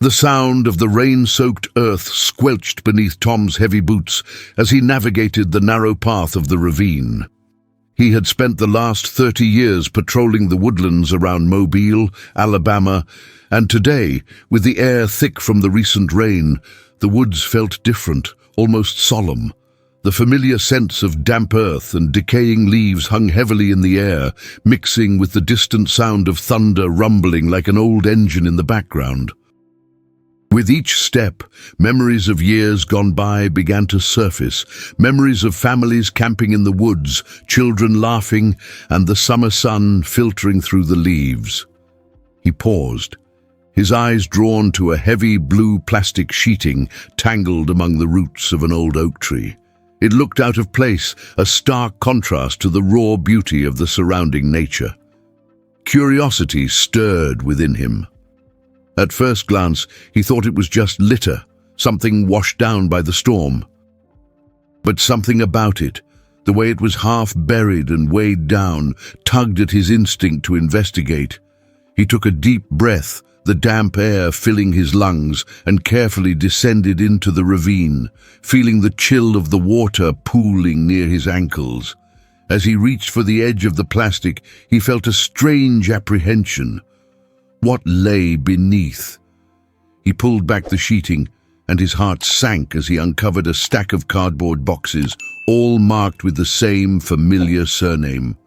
The sound of the rain-soaked earth squelched beneath Tom's heavy boots as he navigated the narrow path of the ravine. He had spent the last 30 years patrolling the woodlands around Mobile, Alabama, and today, with the air thick from the recent rain, the woods felt different, almost solemn. The familiar sense of damp earth and decaying leaves hung heavily in the air, mixing with the distant sound of thunder rumbling like an old engine in the background. With each step, memories of years gone by began to surface, memories of families camping in the woods, children laughing, and the summer sun filtering through the leaves. He paused, his eyes drawn to a heavy blue plastic sheeting tangled among the roots of an old oak tree. It looked out of place, a stark contrast to the raw beauty of the surrounding nature. Curiosity stirred within him. At first glance, he thought it was just litter, something washed down by the storm. But something about it, the way it was half buried and weighed down, tugged at his instinct to investigate. He took a deep breath, the damp air filling his lungs, and carefully descended into the ravine, feeling the chill of the water pooling near his ankles. As he reached for the edge of the plastic, he felt a strange apprehension. What lay beneath? He pulled back the sheeting, and his heart sank as he uncovered a stack of cardboard boxes, all marked with the same familiar surname.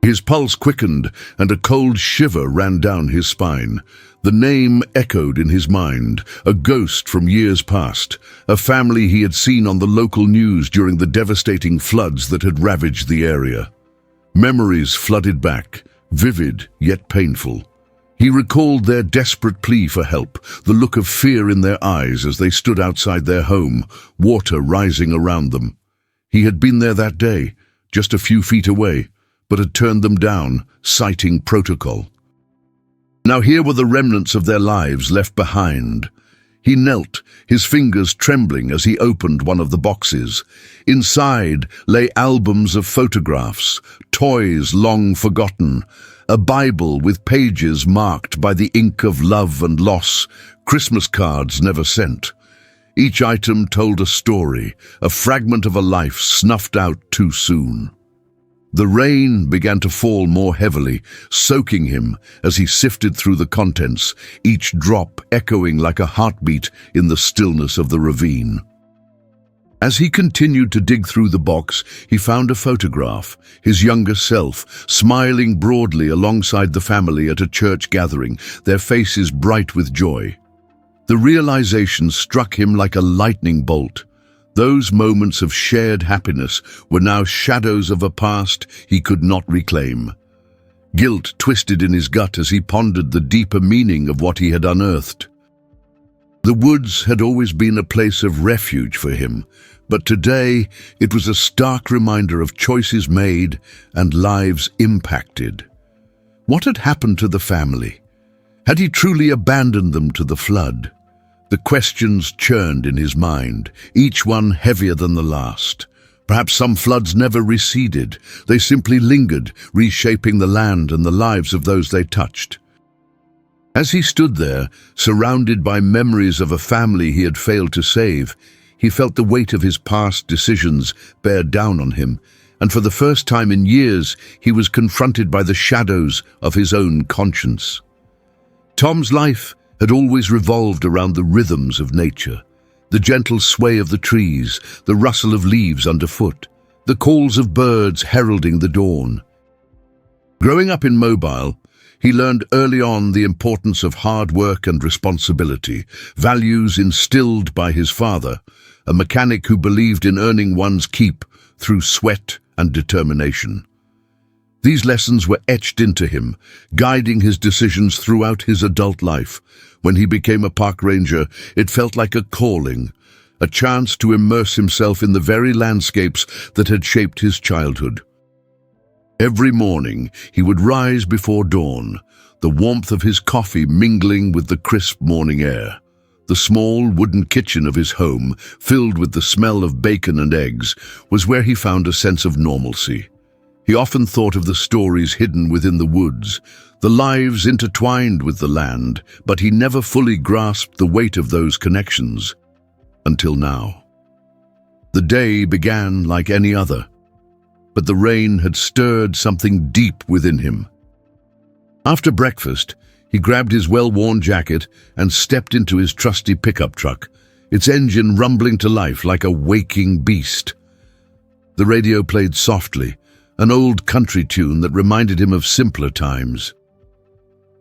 His pulse quickened, and a cold shiver ran down his spine. The name echoed in his mind, a ghost from years past, a family he had seen on the local news during the devastating floods that had ravaged the area. Memories flooded back, vivid yet painful. He recalled their desperate plea for help, the look of fear in their eyes as they stood outside their home, water rising around them. He had been there that day, just a few feet away, but had turned them down, citing protocol. Now here were the remnants of their lives left behind. He knelt, his fingers trembling as he opened one of the boxes. Inside lay albums of photographs, toys long forgotten, a Bible with pages marked by the ink of love and loss, Christmas cards never sent. Each item told a story, a fragment of a life snuffed out too soon. The rain began to fall more heavily, soaking him as he sifted through the contents, each drop echoing like a heartbeat in the stillness of the ravine. As he continued to dig through the box, he found a photograph, his younger self, smiling broadly alongside the family at a church gathering, their faces bright with joy. The realization struck him like a lightning bolt. Those moments of shared happiness were now shadows of a past he could not reclaim. Guilt twisted in his gut as he pondered the deeper meaning of what he had unearthed. The woods had always been a place of refuge for him, but today it was a stark reminder of choices made and lives impacted. What had happened to the family? Had he truly abandoned them to the flood? The questions churned in his mind, each one heavier than the last. Perhaps some floods never receded. They simply lingered, reshaping the land and the lives of those they touched. As he stood there, surrounded by memories of a family he had failed to save, he felt the weight of his past decisions bear down on him, and for the first time in years, he was confronted by the shadows of his own conscience. Tom's life had always revolved around the rhythms of nature, the gentle sway of the trees, the rustle of leaves underfoot, the calls of birds heralding the dawn. Growing up in Mobile, he learned early on the importance of hard work and responsibility, values instilled by his father, a mechanic who believed in earning one's keep through sweat and determination. These lessons were etched into him, guiding his decisions throughout his adult life. When he became a park ranger, it felt like a calling, a chance to immerse himself in the very landscapes that had shaped his childhood. Every morning, he would rise before dawn, the warmth of his coffee mingling with the crisp morning air. The small wooden kitchen of his home, filled with the smell of bacon and eggs, was where he found a sense of normalcy. He often thought of the stories hidden within the woods, the lives intertwined with the land, but he never fully grasped the weight of those connections. Until now. The day began like any other, but the rain had stirred something deep within him. After breakfast, he grabbed his well-worn jacket and stepped into his trusty pickup truck, its engine rumbling to life like a waking beast. The radio played softly, an old country tune that reminded him of simpler times.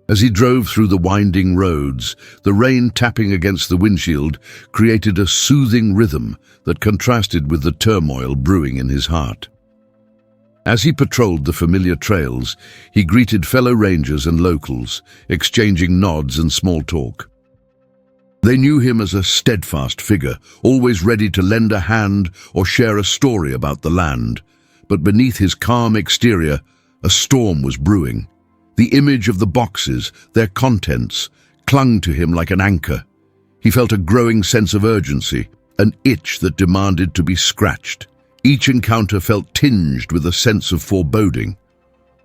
As he drove through the winding roads, the rain tapping against the windshield created a soothing rhythm that contrasted with the turmoil brewing in his heart. As he patrolled the familiar trails, he greeted fellow rangers and locals, exchanging nods and small talk. They knew him as a steadfast figure, always ready to lend a hand or share a story about the land. But beneath his calm exterior, a storm was brewing. The image of the boxes, their contents, clung to him like an anchor. He felt a growing sense of urgency, an itch that demanded to be scratched. Each encounter felt tinged with a sense of foreboding.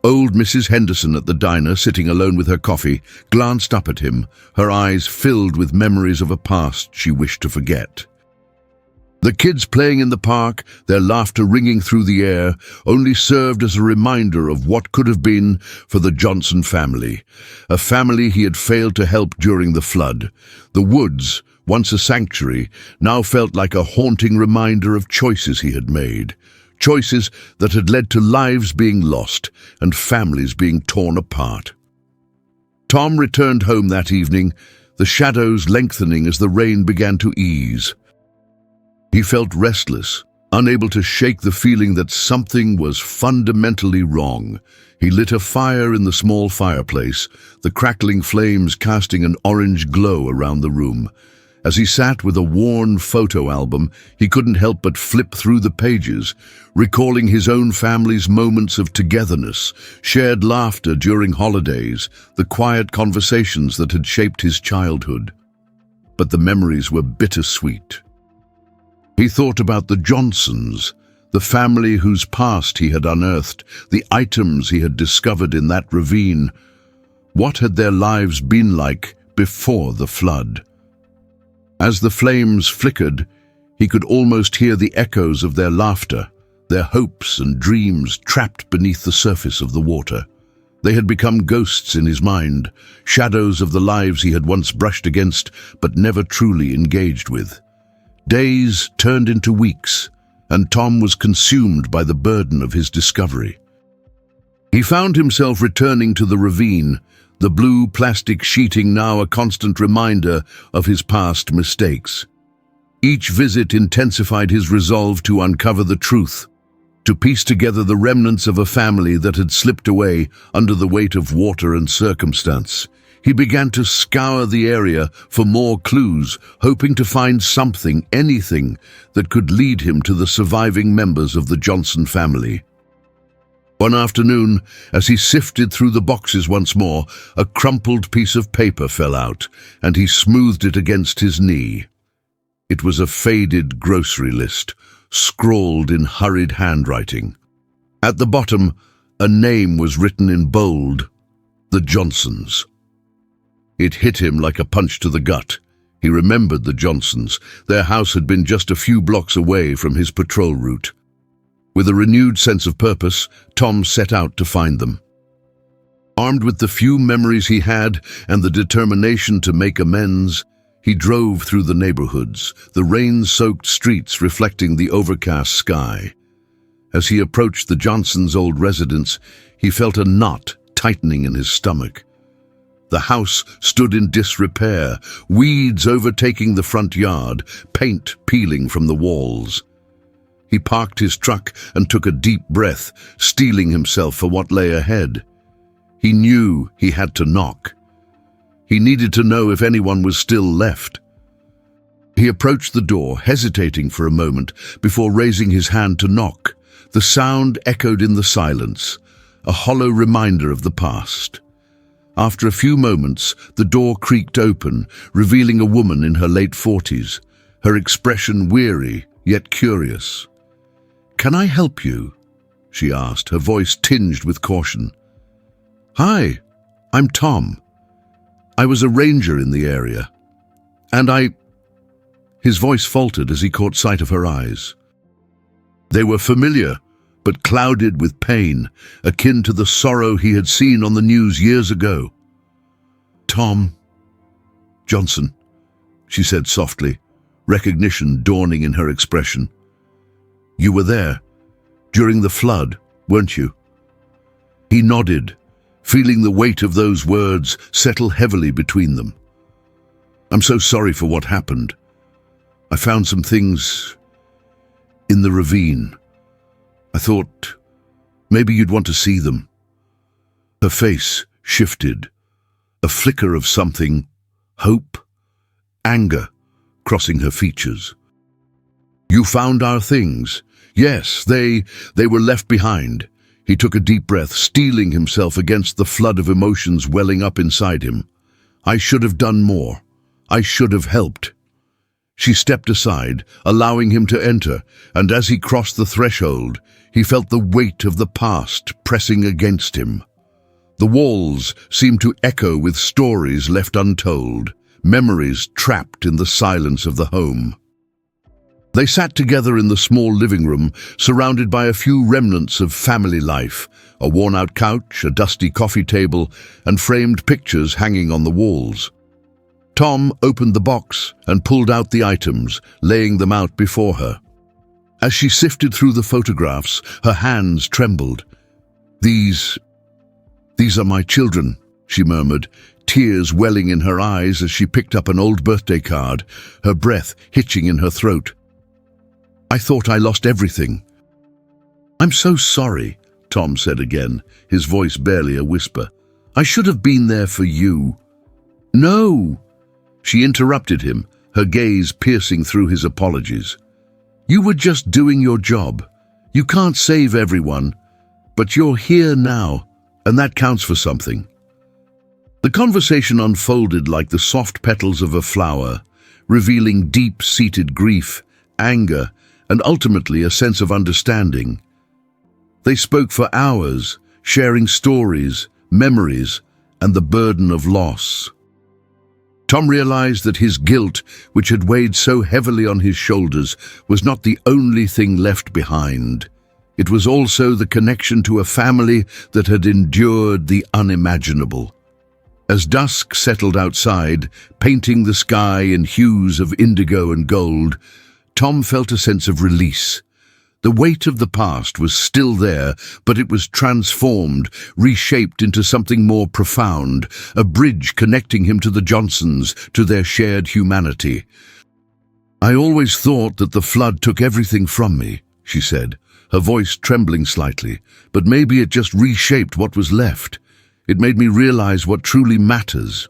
Old Mrs. Henderson at the diner, sitting alone with her coffee, glanced up at him, her eyes filled with memories of a past she wished to forget. The kids playing in the park, their laughter ringing through the air, only served as a reminder of what could have been for the Johnson family, a family he had failed to help during the flood. The woods, once a sanctuary, now felt like a haunting reminder of choices he had made, choices that had led to lives being lost and families being torn apart. Tom returned home that evening, the shadows lengthening as the rain began to ease. He felt restless, unable to shake the feeling that something was fundamentally wrong. He lit a fire in the small fireplace, the crackling flames casting an orange glow around the room. As he sat with a worn photo album, he couldn't help but flip through the pages, recalling his own family's moments of togetherness, shared laughter during holidays, the quiet conversations that had shaped his childhood. But the memories were bittersweet. He thought about the Johnsons, the family whose past he had unearthed, the items he had discovered in that ravine. What had their lives been like before the flood? As the flames flickered, he could almost hear the echoes of their laughter, their hopes and dreams trapped beneath the surface of the water. They had become ghosts in his mind, shadows of the lives he had once brushed against but never truly engaged with. Days turned into weeks, and Tom was consumed by the burden of his discovery. He found himself returning to the ravine, the blue plastic sheeting now a constant reminder of his past mistakes. Each visit intensified his resolve to uncover the truth, to piece together the remnants of a family that had slipped away under the weight of water and circumstance. He began to scour the area for more clues, hoping to find something, anything, that could lead him to the surviving members of the Johnson family. One afternoon, as he sifted through the boxes once more, a crumpled piece of paper fell out, and he smoothed it against his knee. It was a faded grocery list, scrawled in hurried handwriting. At the bottom, a name was written in bold: the Johnsons. It hit him like a punch to the gut. He remembered the Johnsons. Their house had been just a few blocks away from his patrol route. With a renewed sense of purpose, Tom set out to find them. Armed with the few memories he had and the determination to make amends, he drove through the neighborhoods, the rain-soaked streets reflecting the overcast sky. As he approached the Johnsons' old residence, he felt a knot tightening in his stomach. The house stood in disrepair, weeds overtaking the front yard, paint peeling from the walls. He parked his truck and took a deep breath, steeling himself for what lay ahead. He knew he had to knock. He needed to know if anyone was still left. He approached the door, hesitating for a moment before raising his hand to knock. The sound echoed in the silence, a hollow reminder of the past. After a few moments, the door creaked open, revealing a woman in her late 40s, her expression weary yet curious. "Can I help you?" she asked, her voice tinged with caution. "Hi, I'm Tom. I was a ranger in the area. And His voice faltered as he caught sight of her eyes. They were familiar, but clouded with pain, akin to the sorrow he had seen on the news years ago. "Tom Johnson," she said softly, recognition dawning in her expression. "You were there, during the flood, weren't you?" He nodded, feeling the weight of those words settle heavily between them. "I'm so sorry for what happened. I found some things in the ravine. I thought maybe you'd want to see them." Her face shifted, a flicker of something, hope, anger, crossing her features. "You found our things. Yes, they were left behind." He took a deep breath, steeling himself against the flood of emotions welling up inside him. "I should have done more. I should have helped." She stepped aside, allowing him to enter, and as he crossed the threshold, he felt the weight of the past pressing against him. The walls seemed to echo with stories left untold, memories trapped in the silence of the home. They sat together in the small living room, surrounded by a few remnants of family life, a worn-out couch, a dusty coffee table, and framed pictures hanging on the walls. Tom opened the box and pulled out the items, laying them out before her. As she sifted through the photographs, her hands trembled. These are my children," she murmured, tears welling in her eyes as she picked up an old birthday card, her breath hitching in her throat. "I thought I lost everything." "I'm so sorry," Tom said again, his voice barely a whisper. "I should have been there for you." "No!" She interrupted him, her gaze piercing through his apologies. "You were just doing your job. You can't save everyone, but you're here now, and that counts for something." The conversation unfolded like the soft petals of a flower, revealing deep-seated grief, anger, and ultimately a sense of understanding. They spoke for hours, sharing stories, memories, and the burden of loss. Tom realized that his guilt, which had weighed so heavily on his shoulders, was not the only thing left behind. It was also the connection to a family that had endured the unimaginable. As dusk settled outside, painting the sky in hues of indigo and gold, Tom felt a sense of release. The weight of the past was still there, but it was transformed, reshaped into something more profound, a bridge connecting him to the Johnsons, to their shared humanity. "I always thought that the flood took everything from me," she said, her voice trembling slightly, "but maybe it just reshaped what was left. It made me realize what truly matters."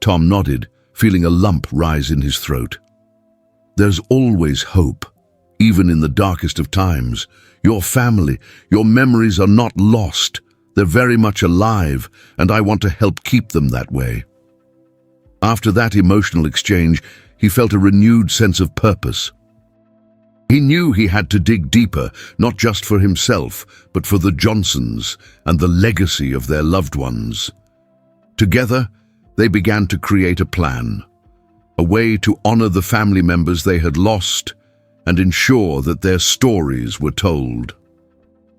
Tom nodded, feeling a lump rise in his throat. "There's always hope. Even in the darkest of times, your family, your memories are not lost. They're very much alive, and I want to help keep them that way." After that emotional exchange, he felt a renewed sense of purpose. He knew he had to dig deeper, not just for himself, but for the Johnsons and the legacy of their loved ones. Together, they began to create a plan, a way to honor the family members they had lost and ensure that their stories were told.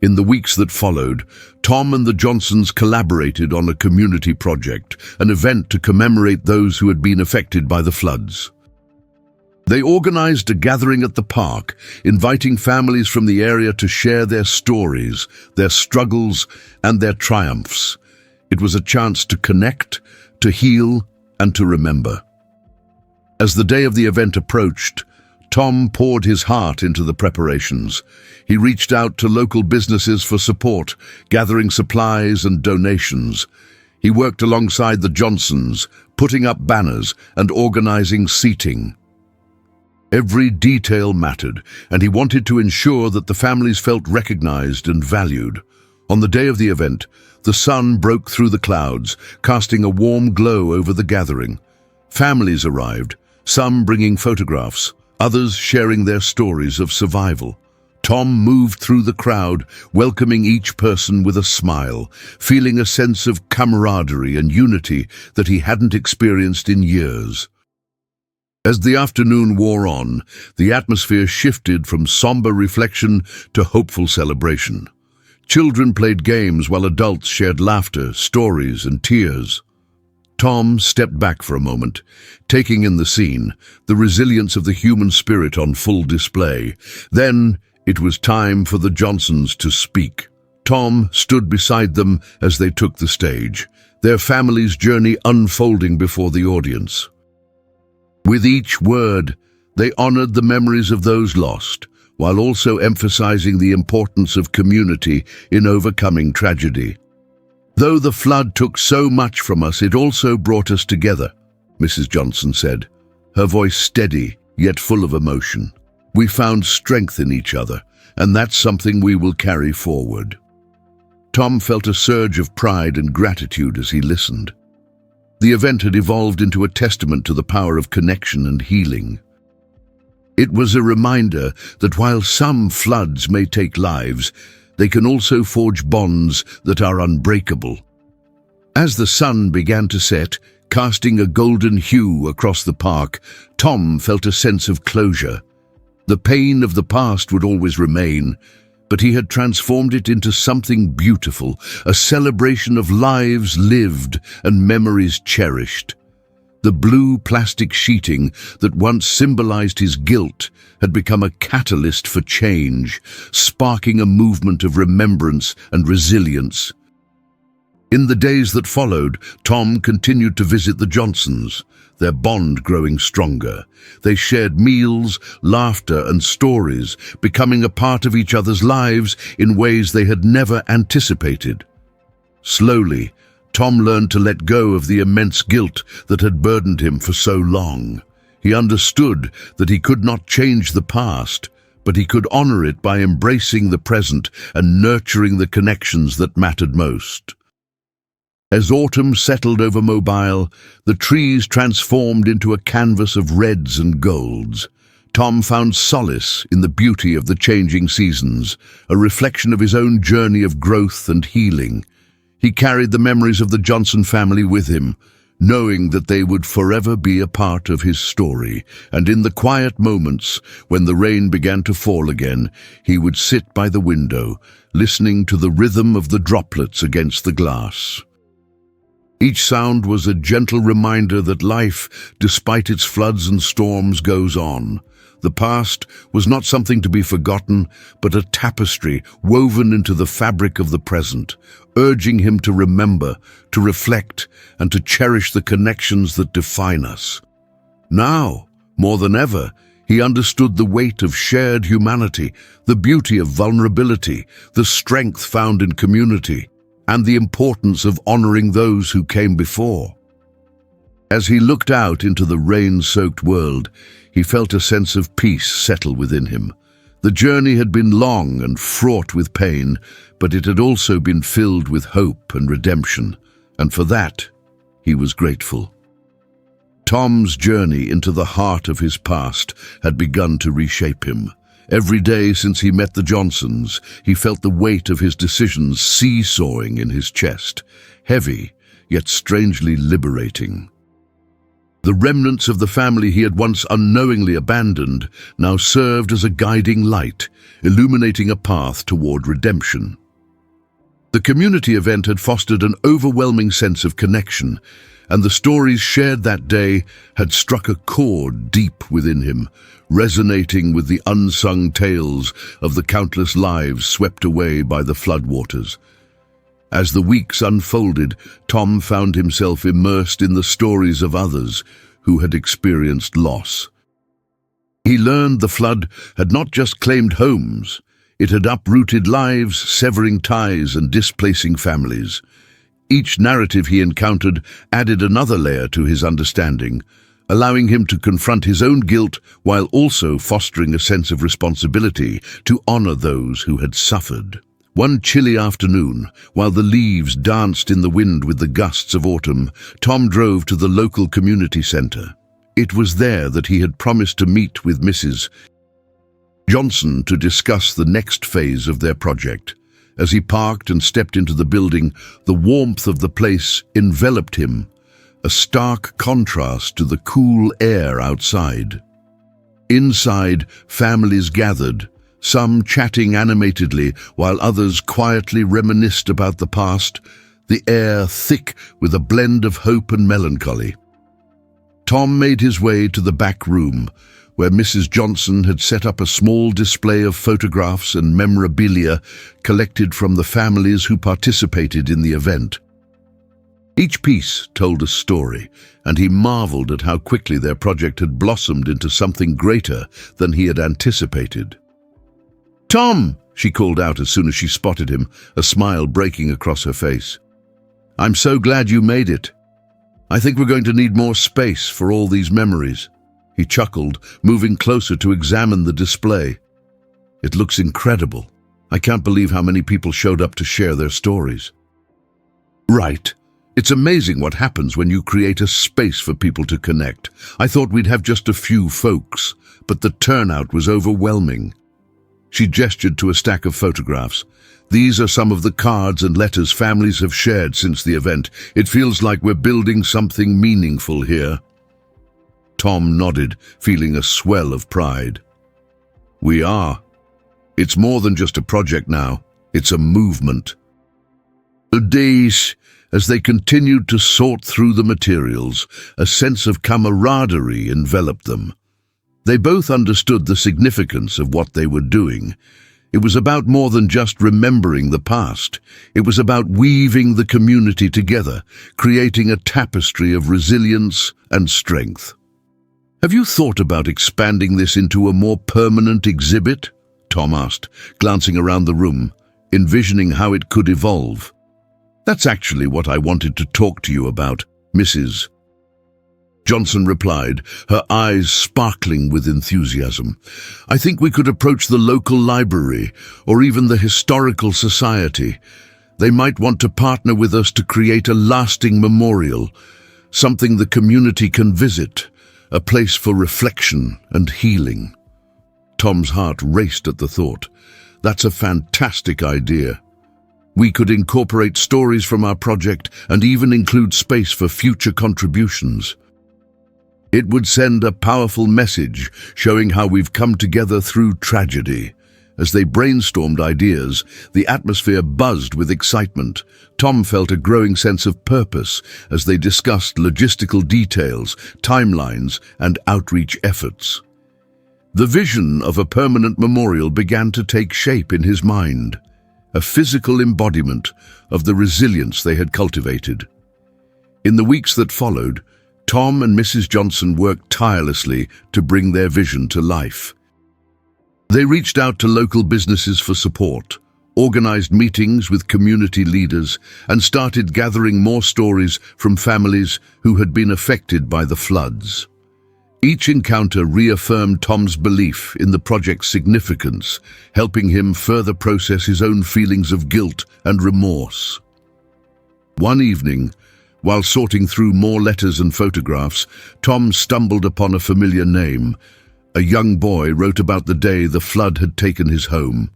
In the weeks that followed, Tom and the Johnsons collaborated on a community project, an event to commemorate those who had been affected by the floods. They organized a gathering at the park, inviting families from the area to share their stories, their struggles, and their triumphs. It was a chance to connect, to heal, and to remember. As the day of the event approached, Tom poured his heart into the preparations. He reached out to local businesses for support, gathering supplies and donations. He worked alongside the Johnsons, putting up banners and organizing seating. Every detail mattered, and he wanted to ensure that the families felt recognized and valued. On the day of the event, the sun broke through the clouds, casting a warm glow over the gathering. Families arrived, some bringing photographs, others sharing their stories of survival. Tom moved through the crowd, welcoming each person with a smile, feeling a sense of camaraderie and unity that he hadn't experienced in years. As the afternoon wore on, the atmosphere shifted from somber reflection to hopeful celebration. Children played games while adults shared laughter, stories, and tears. Tom stepped back for a moment, taking in the scene, the resilience of the human spirit on full display. Then it was time for the Johnsons to speak. Tom stood beside them as they took the stage, their family's journey unfolding before the audience. With each word, they honored the memories of those lost, while also emphasizing the importance of community in overcoming tragedy. "Though the flood took so much from us, it also brought us together," Mrs. Johnson said, her voice steady yet full of emotion. "We found strength in each other, and that's something we will carry forward." Tom felt a surge of pride and gratitude as he listened. The event had evolved into a testament to the power of connection and healing. It was a reminder that while some floods may take lives, they can also forge bonds that are unbreakable. As the sun began to set, casting a golden hue across the park, Tom felt a sense of closure. The pain of the past would always remain, but he had transformed it into something beautiful, a celebration of lives lived and memories cherished. The blue plastic sheeting that once symbolized his guilt had become a catalyst for change, sparking a movement of remembrance and resilience. In the days that followed, Tom continued to visit the Johnsons, their bond growing stronger. They shared meals, laughter, and stories, becoming a part of each other's lives in ways they had never anticipated. Slowly, Tom learned to let go of the immense guilt that had burdened him for so long. He understood that he could not change the past, but he could honor it by embracing the present and nurturing the connections that mattered most. As autumn settled over Mobile, the trees transformed into a canvas of reds and golds. Tom found solace in the beauty of the changing seasons, a reflection of his own journey of growth and healing. He carried the memories of the Johnson family with him, knowing that they would forever be a part of his story. And in the quiet moments, when the rain began to fall again, he would sit by the window, listening to the rhythm of the droplets against the glass. Each sound was a gentle reminder that life, despite its floods and storms, goes on. The past was not something to be forgotten, but a tapestry woven into the fabric of the present, urging him to remember, to reflect, and to cherish the connections that define us. Now, more than ever, he understood the weight of shared humanity, the beauty of vulnerability, the strength found in community, and the importance of honoring those who came before. As he looked out into the rain-soaked world, he felt a sense of peace settle within him. The journey had been long and fraught with pain, but it had also been filled with hope and redemption, and for that, he was grateful. Tom's journey into the heart of his past had begun to reshape him. Every day since he met the Johnsons, he felt the weight of his decisions seesawing in his chest, heavy, yet strangely liberating. The remnants of the family he had once unknowingly abandoned now served as a guiding light, illuminating a path toward redemption. The community event had fostered an overwhelming sense of connection, and the stories shared that day had struck a chord deep within him, resonating with the unsung tales of the countless lives swept away by the floodwaters. As the weeks unfolded, Tom found himself immersed in the stories of others who had experienced loss. He learned the flood had not just claimed homes, it had uprooted lives, severing ties and displacing families. Each narrative he encountered added another layer to his understanding, allowing him to confront his own guilt while also fostering a sense of responsibility to honor those who had suffered. One chilly afternoon, while the leaves danced in the wind with the gusts of autumn, Tom drove to the local community center. It was there that he had promised to meet with Mrs. Johnson to discuss the next phase of their project. As he parked and stepped into the building, the warmth of the place enveloped him, a stark contrast to the cool air outside. Inside, families gathered, some chatting animatedly while others quietly reminisced about the past, the air thick with a blend of hope and melancholy. Tom made his way to the back room, where Mrs. Johnson had set up a small display of photographs and memorabilia collected from the families who participated in the event. Each piece told a story, and he marveled at how quickly their project had blossomed into something greater than he had anticipated. "Tom!" she called out as soon as she spotted him, a smile breaking across her face. "I'm so glad you made it. I think we're going to need more space for all these memories." He chuckled, moving closer to examine the display. "It looks incredible. I can't believe how many people showed up to share their stories." "Right. It's amazing what happens when you create a space for people to connect. I thought we'd have just a few folks, but the turnout was overwhelming." She gestured to a stack of photographs. "These are some of the cards and letters families have shared since the event. It feels like we're building something meaningful here." Tom nodded, feeling a swell of pride. "We are. It's more than just a project now. It's a movement." The days, as they continued to sort through the materials, a sense of camaraderie enveloped them. They both understood the significance of what they were doing. It was about more than just remembering the past. It was about weaving the community together, creating a tapestry of resilience and strength. "Have you thought about expanding this into a more permanent exhibit?" Tom asked, glancing around the room, envisioning how it could evolve. "That's actually what I wanted to talk to you about, Mrs. Johnson replied, her eyes sparkling with enthusiasm. "I think we could approach the local library or even the Historical Society. They might want to partner with us to create a lasting memorial, something the community can visit, a place for reflection and healing." Tom's heart raced at the thought. "That's a fantastic idea. We could incorporate stories from our project and even include space for future contributions. It would send a powerful message showing how we've come together through tragedy." As they brainstormed ideas, the atmosphere buzzed with excitement. Tom felt a growing sense of purpose as they discussed logistical details, timelines, and outreach efforts. The vision of a permanent memorial began to take shape in his mind, a physical embodiment of the resilience they had cultivated. In the weeks that followed, Tom and Mrs. Johnson worked tirelessly to bring their vision to life. They reached out to local businesses for support, organized meetings with community leaders, and started gathering more stories from families who had been affected by the floods. Each encounter reaffirmed Tom's belief in the project's significance, helping him further process his own feelings of guilt and remorse. One evening, while sorting through more letters and photographs, Tom stumbled upon a familiar name. A young boy wrote about the day the flood had taken his home.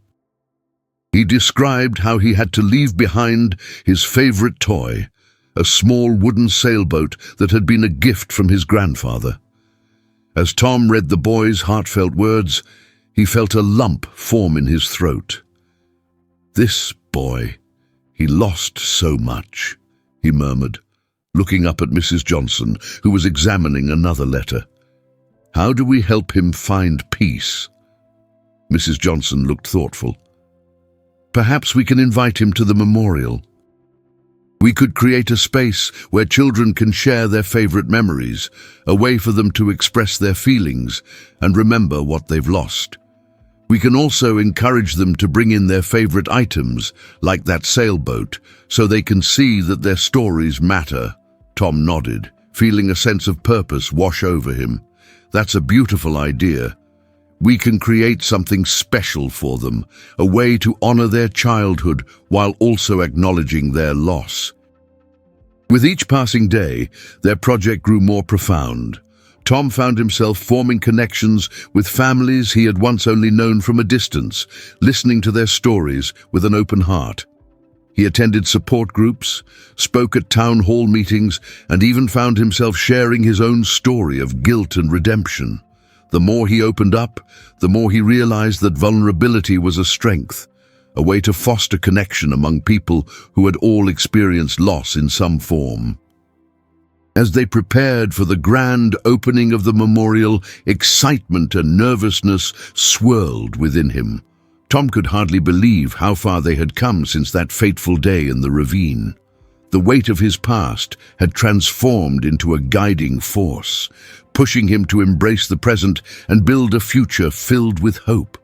He described how he had to leave behind his favorite toy, a small wooden sailboat that had been a gift from his grandfather. As Tom read the boy's heartfelt words, he felt a lump form in his throat. "This boy, he lost so much," he murmured, looking up at Mrs. Johnson, who was examining another letter. "How do we help him find peace?" Mrs. Johnson looked thoughtful. "Perhaps we can invite him to the memorial. We could create a space where children can share their favorite memories, a way for them to express their feelings and remember what they've lost. We can also encourage them to bring in their favorite items, like that sailboat, so they can see that their stories matter." Tom nodded, feeling a sense of purpose wash over him. "That's a beautiful idea. We can create something special for them, a way to honor their childhood while also acknowledging their loss." With each passing day, their project grew more profound. Tom found himself forming connections with families he had once only known from a distance, listening to their stories with an open heart. He attended support groups, spoke at town hall meetings, and even found himself sharing his own story of guilt and redemption. The more he opened up, the more he realized that vulnerability was a strength, a way to foster connection among people who had all experienced loss in some form. As they prepared for the grand opening of the memorial, excitement and nervousness swirled within him. Tom could hardly believe how far they had come since that fateful day in the ravine. The weight of his past had transformed into a guiding force, pushing him to embrace the present and build a future filled with hope.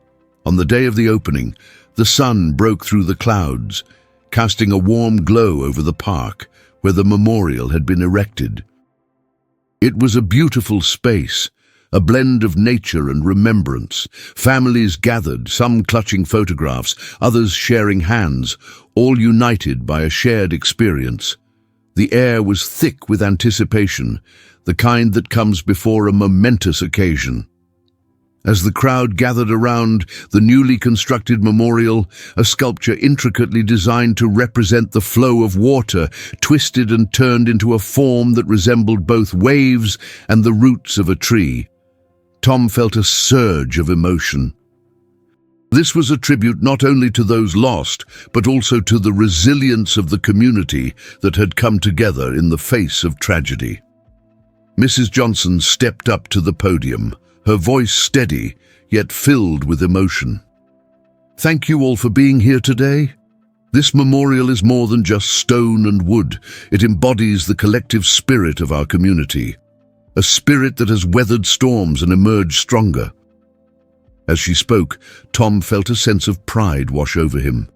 On the day of the opening, the sun broke through the clouds, casting a warm glow over the park where the memorial had been erected. It was a beautiful space, a blend of nature and remembrance. Families gathered, some clutching photographs, others sharing hands, all united by a shared experience. The air was thick with anticipation, the kind that comes before a momentous occasion. As the crowd gathered around the newly constructed memorial, a sculpture intricately designed to represent the flow of water twisted and turned into a form that resembled both waves and the roots of a tree. Tom felt a surge of emotion. This was a tribute not only to those lost, but also to the resilience of the community that had come together in the face of tragedy. Mrs. Johnson stepped up to the podium, her voice steady, yet filled with emotion. "Thank you all for being here today. This memorial is more than just stone and wood. It embodies the collective spirit of our community, a spirit that has weathered storms and emerged stronger." As she spoke, Tom felt a sense of pride wash over him.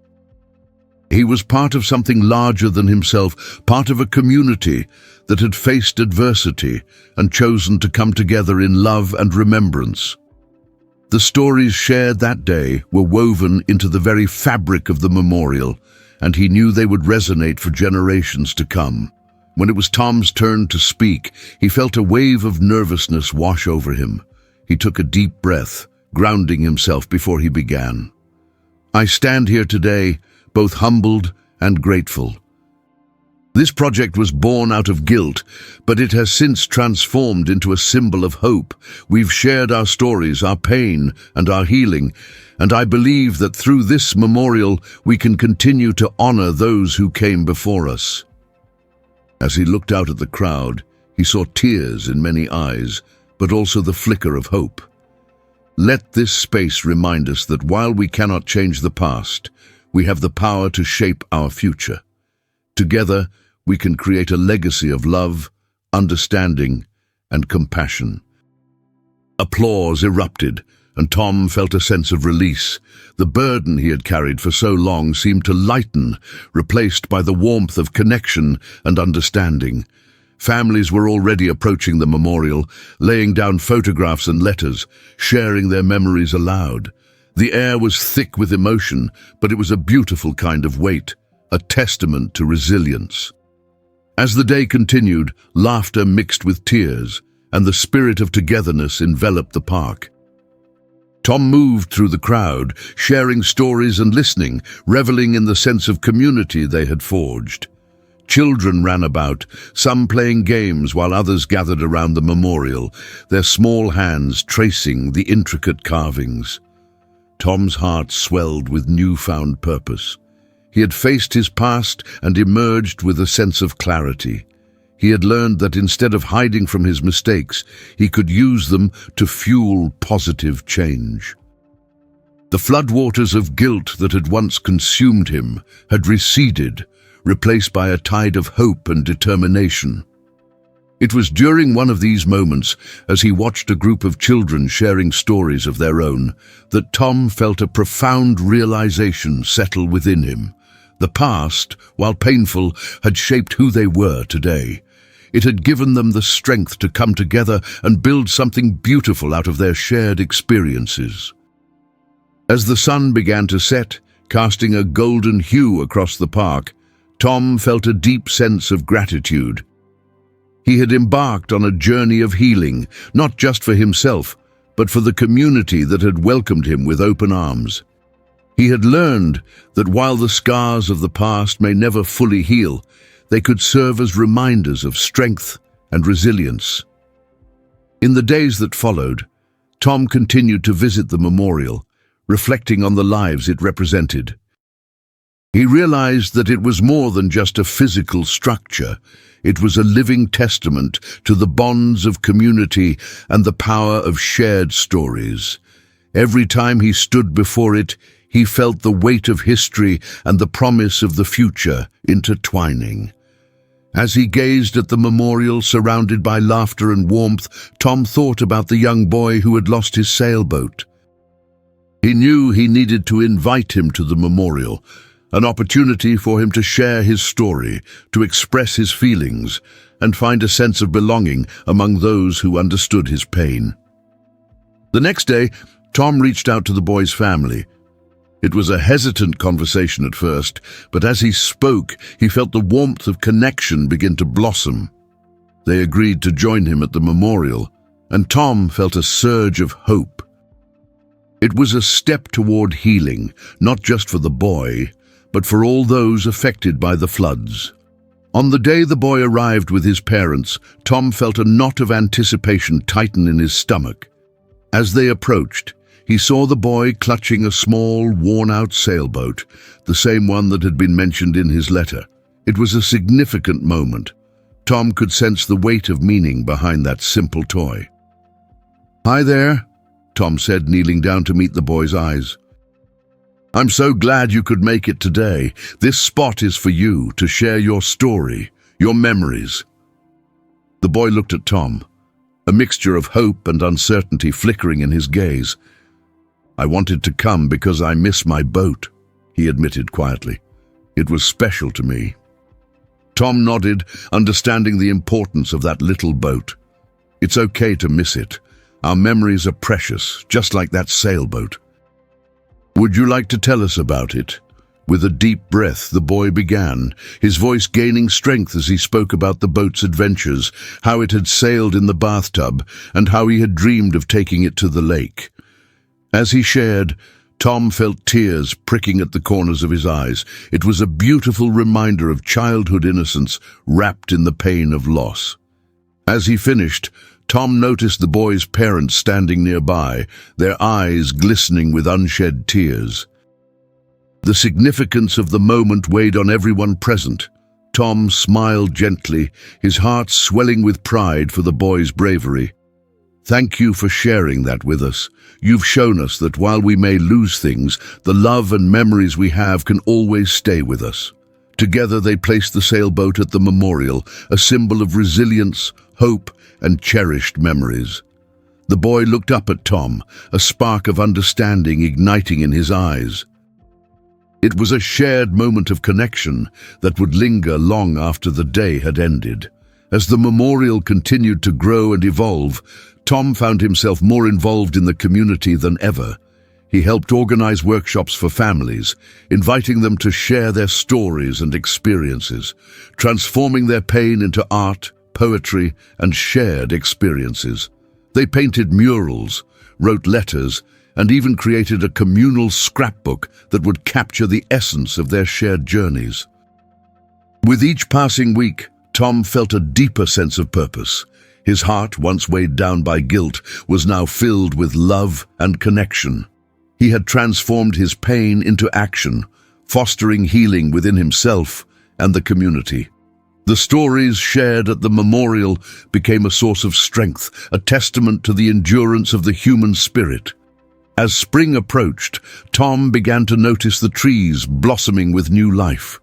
He was part of something larger than himself, part of a community that had faced adversity and chosen to come together in love and remembrance. The stories shared that day were woven into the very fabric of the memorial, and he knew they would resonate for generations to come. When it was Tom's turn to speak, he felt a wave of nervousness wash over him. He took a deep breath, grounding himself before he began. "I stand here today, both humbled and grateful. This project was born out of guilt, but it has since transformed into a symbol of hope. We've shared our stories, our pain, and our healing, and I believe that through this memorial we can continue to honor those who came before us." As he looked out at the crowd, he saw tears in many eyes, but also the flicker of hope. Let this space remind us that while we cannot change the past, we have the power to shape our future. Together, we can create a legacy of love, understanding, and compassion. Applause erupted, and Tom felt a sense of release. The burden he had carried for so long seemed to lighten, replaced by the warmth of connection and understanding. Families were already approaching the memorial, laying down photographs and letters, sharing their memories aloud. The air was thick with emotion, but it was a beautiful kind of weight, a testament to resilience. As the day continued, laughter mixed with tears, and the spirit of togetherness enveloped the park. Tom moved through the crowd, sharing stories and listening, reveling in the sense of community they had forged. Children ran about, some playing games while others gathered around the memorial, their small hands tracing the intricate carvings. Tom's heart swelled with newfound purpose. He had faced his past and emerged with a sense of clarity. He had learned that instead of hiding from his mistakes, he could use them to fuel positive change. The floodwaters of guilt that had once consumed him had receded, replaced by a tide of hope and determination. It was during one of these moments, as he watched a group of children sharing stories of their own, that Tom felt a profound realization settle within him. The past, while painful, had shaped who they were today. It had given them the strength to come together and build something beautiful out of their shared experiences. As the sun began to set, casting a golden hue across the park, Tom felt a deep sense of gratitude. He had embarked on a journey of healing, not just for himself, but for the community that had welcomed him with open arms. He had learned that while the scars of the past may never fully heal, they could serve as reminders of strength and resilience. In the days that followed, Tom continued to visit the memorial, reflecting on the lives it represented. He realized that it was more than just a physical structure. It was a living testament to the bonds of community and the power of shared stories. Every time he stood before it, he felt the weight of history and the promise of the future intertwining. As he gazed at the memorial surrounded by laughter and warmth, Tom thought about the young boy who had lost his sailboat. He knew he needed to invite him to the memorial, an opportunity for him to share his story, to express his feelings, and find a sense of belonging among those who understood his pain. The next day, Tom reached out to the boy's family. It was a hesitant conversation at first, but as he spoke, he felt the warmth of connection begin to blossom. They agreed to join him at the memorial, and Tom felt a surge of hope. It was a step toward healing, not just for the boy, but for all those affected by the floods. On the day the boy arrived with his parents, Tom felt a knot of anticipation tighten in his stomach. As they approached, he saw the boy clutching a small, worn-out sailboat, the same one that had been mentioned in his letter. It was a significant moment. Tom could sense the weight of meaning behind that simple toy. "Hi there," Tom said, kneeling down to meet the boy's eyes. "I'm so glad you could make it today. This spot is for you to share your story, your memories." The boy looked at Tom, a mixture of hope and uncertainty flickering in his gaze. "I wanted to come because I miss my boat," he admitted quietly. "It was special to me." Tom nodded, understanding the importance of that little boat. "It's okay to miss it. Our memories are precious, just like that sailboat." "Would you like to tell us about it?" With a deep breath, the boy began, his voice gaining strength as he spoke about the boat's adventures, how it had sailed in the bathtub, and how he had dreamed of taking it to the lake. As he shared, Tom felt tears pricking at the corners of his eyes. It was a beautiful reminder of childhood innocence wrapped in the pain of loss. As he finished, Tom noticed the boy's parents standing nearby, their eyes glistening with unshed tears. The significance of the moment weighed on everyone present. Tom smiled gently, his heart swelling with pride for the boy's bravery. "Thank you for sharing that with us. You've shown us that while we may lose things, the love and memories we have can always stay with us." Together they placed the sailboat at the memorial, a symbol of resilience, hope, and cherished memories. The boy looked up at Tom, a spark of understanding igniting in his eyes. It was a shared moment of connection that would linger long after the day had ended. As the memorial continued to grow and evolve, Tom found himself more involved in the community than ever. He helped organize workshops for families, inviting them to share their stories and experiences, transforming their pain into art, poetry, and shared experiences. They painted murals, wrote letters, and even created a communal scrapbook that would capture the essence of their shared journeys. With each passing week, Tom felt a deeper sense of purpose. His heart, once weighed down by guilt, was now filled with love and connection. He had transformed his pain into action, fostering healing within himself and the community. The stories shared at the memorial became a source of strength, a testament to the endurance of the human spirit. As spring approached, Tom began to notice the trees blossoming with new life.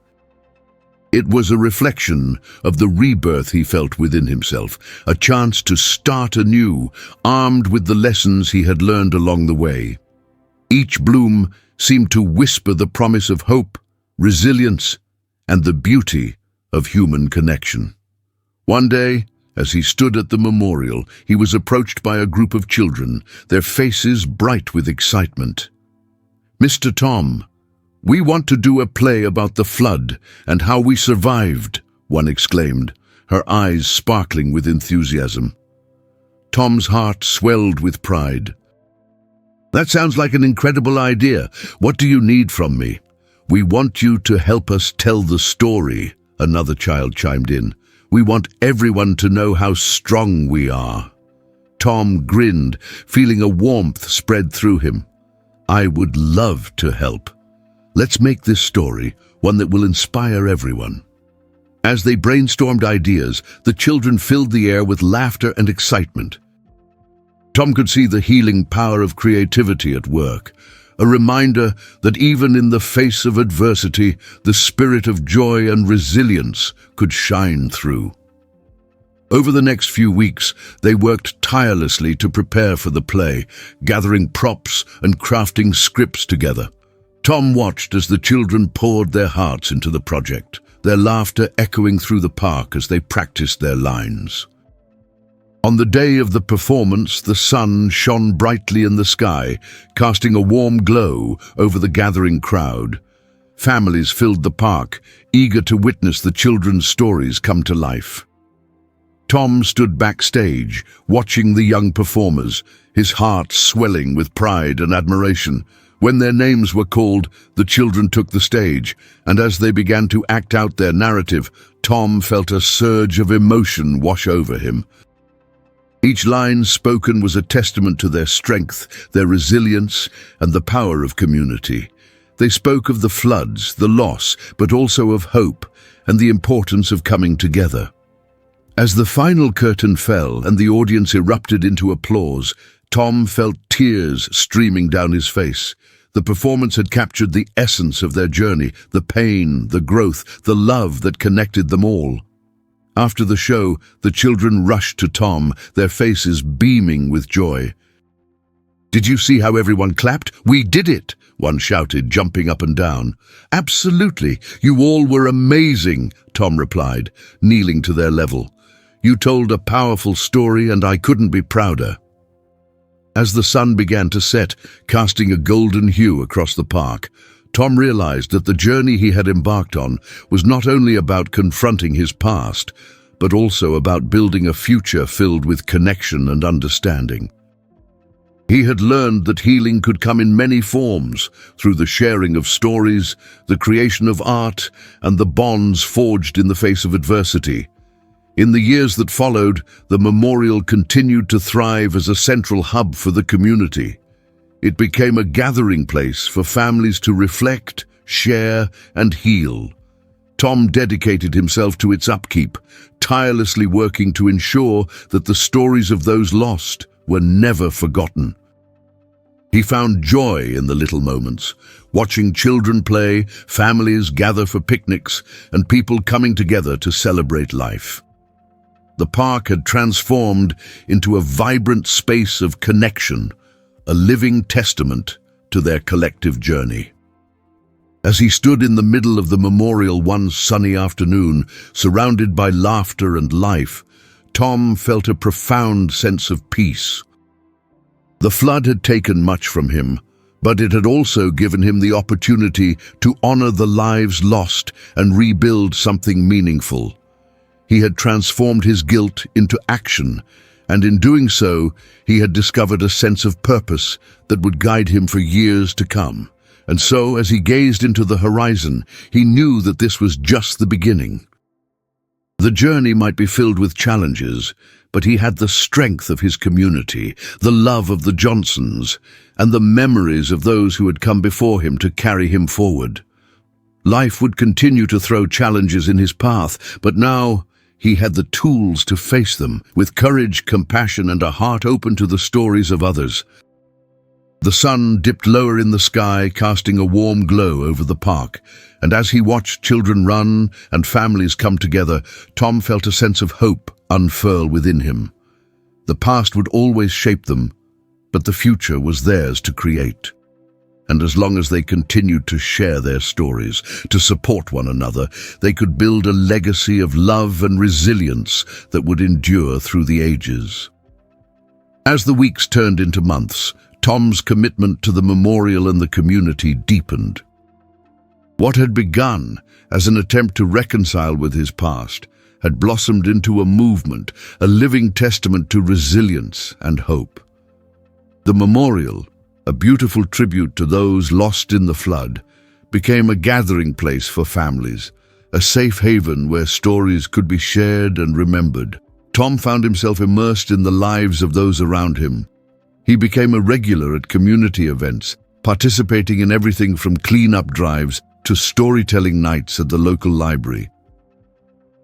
It was a reflection of the rebirth he felt within himself, a chance to start anew, armed with the lessons he had learned along the way. Each bloom seemed to whisper the promise of hope, resilience, and the beauty of human connection. One day, as he stood at the memorial, he was approached by a group of children, their faces bright with excitement. "Mr. Tom, we want to do a play about the flood and how we survived," one exclaimed. her eyes sparkling with enthusiasm. Tom's heart swelled with pride. "That sounds like an incredible idea. What do you need from me?" "We want you to help us tell the story," another child chimed in. "We want everyone to know how strong we are." Tom grinned, feeling a warmth spread through him. "I would love to help. Let's make this story one that will inspire everyone." As they brainstormed ideas, the children filled the air with laughter and excitement. Tom could see the healing power of creativity at work, a reminder that even in the face of adversity, the spirit of joy and resilience could shine through. Over the next few weeks, they worked tirelessly to prepare for the play, gathering props and crafting scripts together. Tom watched as the children poured their hearts into the project, their laughter echoing through the park as they practiced their lines. On the day of the performance, the sun shone brightly in the sky, casting a warm glow over the gathering crowd. Families filled the park, eager to witness the children's stories come to life. Tom stood backstage, watching the young performers, his heart swelling with pride and admiration. When their names were called, the children took the stage, and as they began to act out their narrative, Tom felt a surge of emotion wash over him. Each line spoken was a testament to their strength, their resilience, and the power of community. They spoke of the floods, the loss, but also of hope and the importance of coming together. As the final curtain fell and the audience erupted into applause, Tom felt tears streaming down his face. The performance had captured the essence of their journey, the pain, the growth, the love that connected them all. After the show, the children rushed to Tom, their faces beaming with joy. "Did you see how everyone clapped? We did it!" one shouted, jumping up and down. "Absolutely! You all were amazing!" Tom replied, kneeling to their level. "You told a powerful story and I couldn't be prouder." As the sun began to set, casting a golden hue across the park, Tom realized that the journey he had embarked on was not only about confronting his past, but also about building a future filled with connection and understanding. He had learned that healing could come in many forms, through the sharing of stories, the creation of art, and the bonds forged in the face of adversity. In the years that followed, the memorial continued to thrive as a central hub for the community. It became a gathering place for families to reflect, share, and heal. Tom dedicated himself to its upkeep, tirelessly working to ensure that the stories of those lost were never forgotten. He found joy in the little moments, watching children play, families gather for picnics, and people coming together to celebrate life. The park had transformed into a vibrant space of connection, a living testament to their collective journey. As he stood in the middle of the memorial one sunny afternoon, surrounded by laughter and life, Tom felt a profound sense of peace. The flood had taken much from him, but it had also given him the opportunity to honor the lives lost and rebuild something meaningful. He had transformed his guilt into action, and in doing so, he had discovered a sense of purpose that would guide him for years to come. And so, as he gazed into the horizon, he knew that this was just the beginning. The journey might be filled with challenges, but he had the strength of his community, the love of the Johnsons, and the memories of those who had come before him to carry him forward. Life would continue to throw challenges in his path, but now he had the tools to face them, with courage, compassion, and a heart open to the stories of others. The sun dipped lower in the sky, casting a warm glow over the park, and as he watched children run and families come together, Tom felt a sense of hope unfurl within him. The past would always shape them, but the future was theirs to create. And as long as they continued to share their stories, to support one another, they could build a legacy of love and resilience that would endure through the ages. As the weeks turned into months, Tom's commitment to the memorial and the community deepened. What had begun as an attempt to reconcile with his past had blossomed into a movement, a living testament to resilience and hope. The memorial, a beautiful tribute to those lost in the flood, became a gathering place for families, a safe haven where stories could be shared and remembered. Tom found himself immersed in the lives of those around him. He became a regular at community events, participating in everything from clean-up drives to storytelling nights at the local library.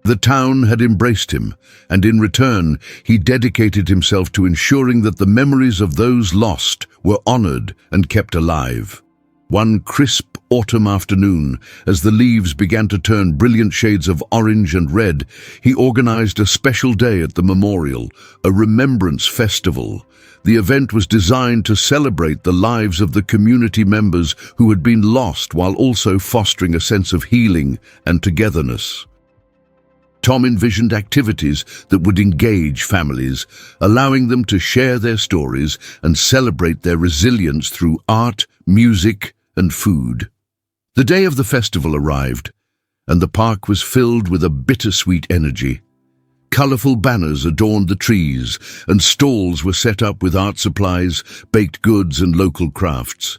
The town had embraced him, and in return, he dedicated himself to ensuring that the memories of those lost were honored and kept alive. One crisp autumn afternoon, as the leaves began to turn brilliant shades of orange and red, he organized a special day at the memorial, a remembrance festival. The event was designed to celebrate the lives of the community members who had been lost while also fostering a sense of healing and togetherness. Tom envisioned activities that would engage families, allowing them to share their stories and celebrate their resilience through art, music, and food. The day of the festival arrived, and the park was filled with a bittersweet energy. Colorful banners adorned the trees, and stalls were set up with art supplies, baked goods, and local crafts.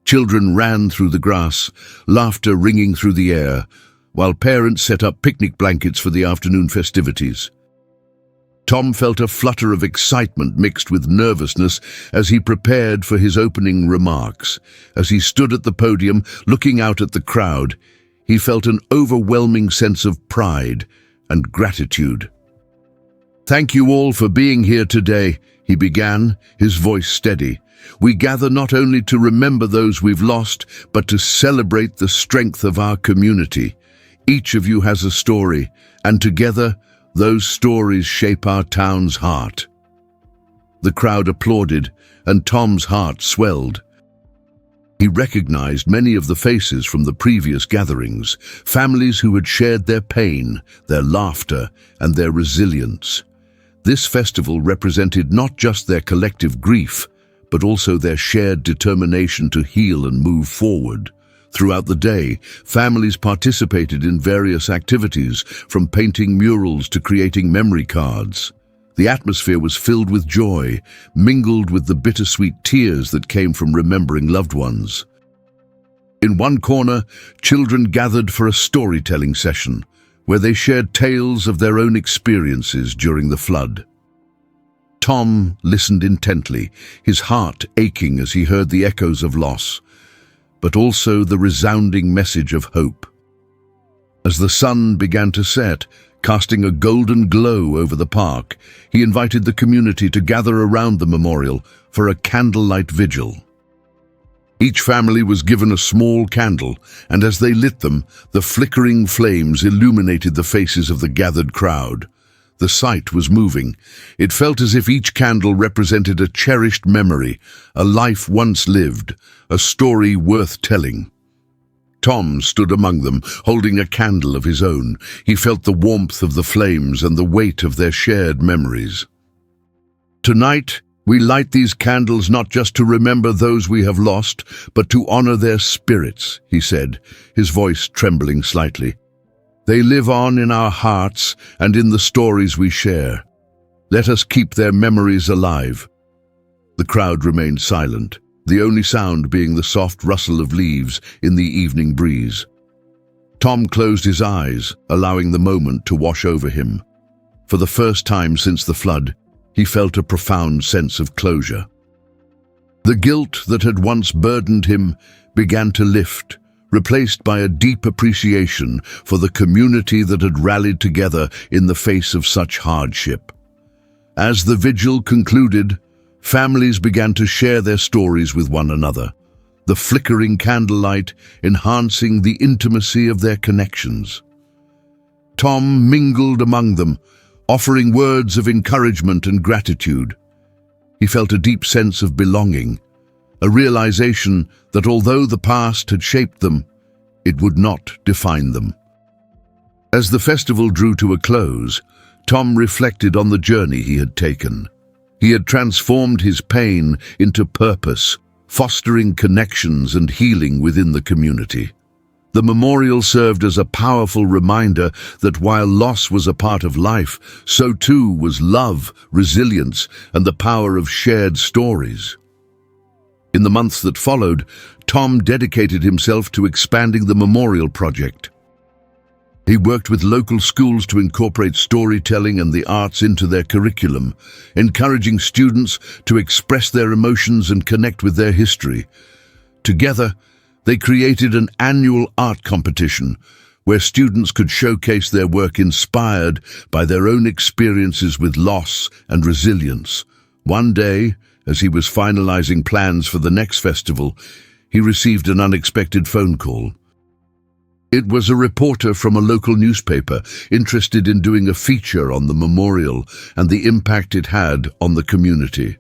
Children ran through the grass, laughter ringing through the air, while parents set up picnic blankets for the afternoon festivities. Tom felt a flutter of excitement mixed with nervousness as he prepared for his opening remarks. As he stood at the podium, looking out at the crowd, he felt an overwhelming sense of pride and gratitude. "Thank you all for being here today," he began, his voice steady. "We gather not only to remember those we've lost, but to celebrate the strength of our community. Each of you has a story, and together, those stories shape our town's heart." The crowd applauded, and Tom's heart swelled. He recognized many of the faces from the previous gatherings, families who had shared their pain, their laughter, and their resilience. This festival represented not just their collective grief, but also their shared determination to heal and move forward. Throughout the day, families participated in various activities, from painting murals to creating memory cards. The atmosphere was filled with joy, mingled with the bittersweet tears that came from remembering loved ones. In one corner, children gathered for a storytelling session, where they shared tales of their own experiences during the flood. Tom listened intently, his heart aching as he heard the echoes of loss, but also the resounding message of hope. As the sun began to set, casting a golden glow over the park, he invited the community to gather around the memorial for a candlelight vigil. Each family was given a small candle, and as they lit them, the flickering flames illuminated the faces of the gathered crowd. The sight was moving. It felt as if each candle represented a cherished memory, a life once lived, a story worth telling. Tom stood among them, holding a candle of his own. He felt the warmth of the flames and the weight of their shared memories. "Tonight, we light these candles not just to remember those we have lost, but to honor their spirits," he said, his voice trembling slightly. "They live on in our hearts and in the stories we share. Let us keep their memories alive." The crowd remained silent, the only sound being the soft rustle of leaves in the evening breeze. Tom closed his eyes, allowing the moment to wash over him. For the first time since the flood, he felt a profound sense of closure. The guilt that had once burdened him began to lift, replaced by a deep appreciation for the community that had rallied together in the face of such hardship. As the vigil concluded, families began to share their stories with one another, the flickering candlelight enhancing the intimacy of their connections. Tom mingled among them, offering words of encouragement and gratitude. He felt a deep sense of belonging, a realization that although the past had shaped them, it would not define them. As the festival drew to a close, Tom reflected on the journey he had taken. He had transformed his pain into purpose, fostering connections and healing within the community. The memorial served as a powerful reminder that while loss was a part of life, so too was love, resilience, and the power of shared stories. In the months that followed, Tom dedicated himself to expanding the memorial project. He worked with local schools to incorporate storytelling and the arts into their curriculum, encouraging students to express their emotions and connect with their history. Together, they created an annual art competition where students could showcase their work inspired by their own experiences with loss and resilience. One day, as he was finalizing plans for the next festival, he received an unexpected phone call. It was a reporter from a local newspaper interested in doing a feature on the memorial and the impact it had on the community.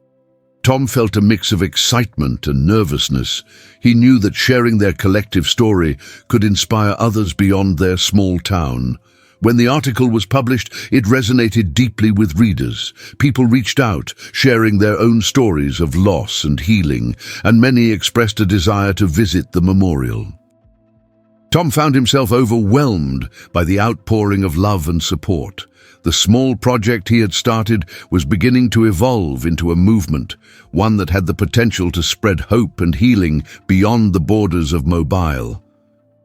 Tom felt a mix of excitement and nervousness. He knew that sharing their collective story could inspire others beyond their small town. When the article was published, it resonated deeply with readers. People reached out, sharing their own stories of loss and healing, and many expressed a desire to visit the memorial. Tom found himself overwhelmed by the outpouring of love and support. The small project he had started was beginning to evolve into a movement, one that had the potential to spread hope and healing beyond the borders of Mobile.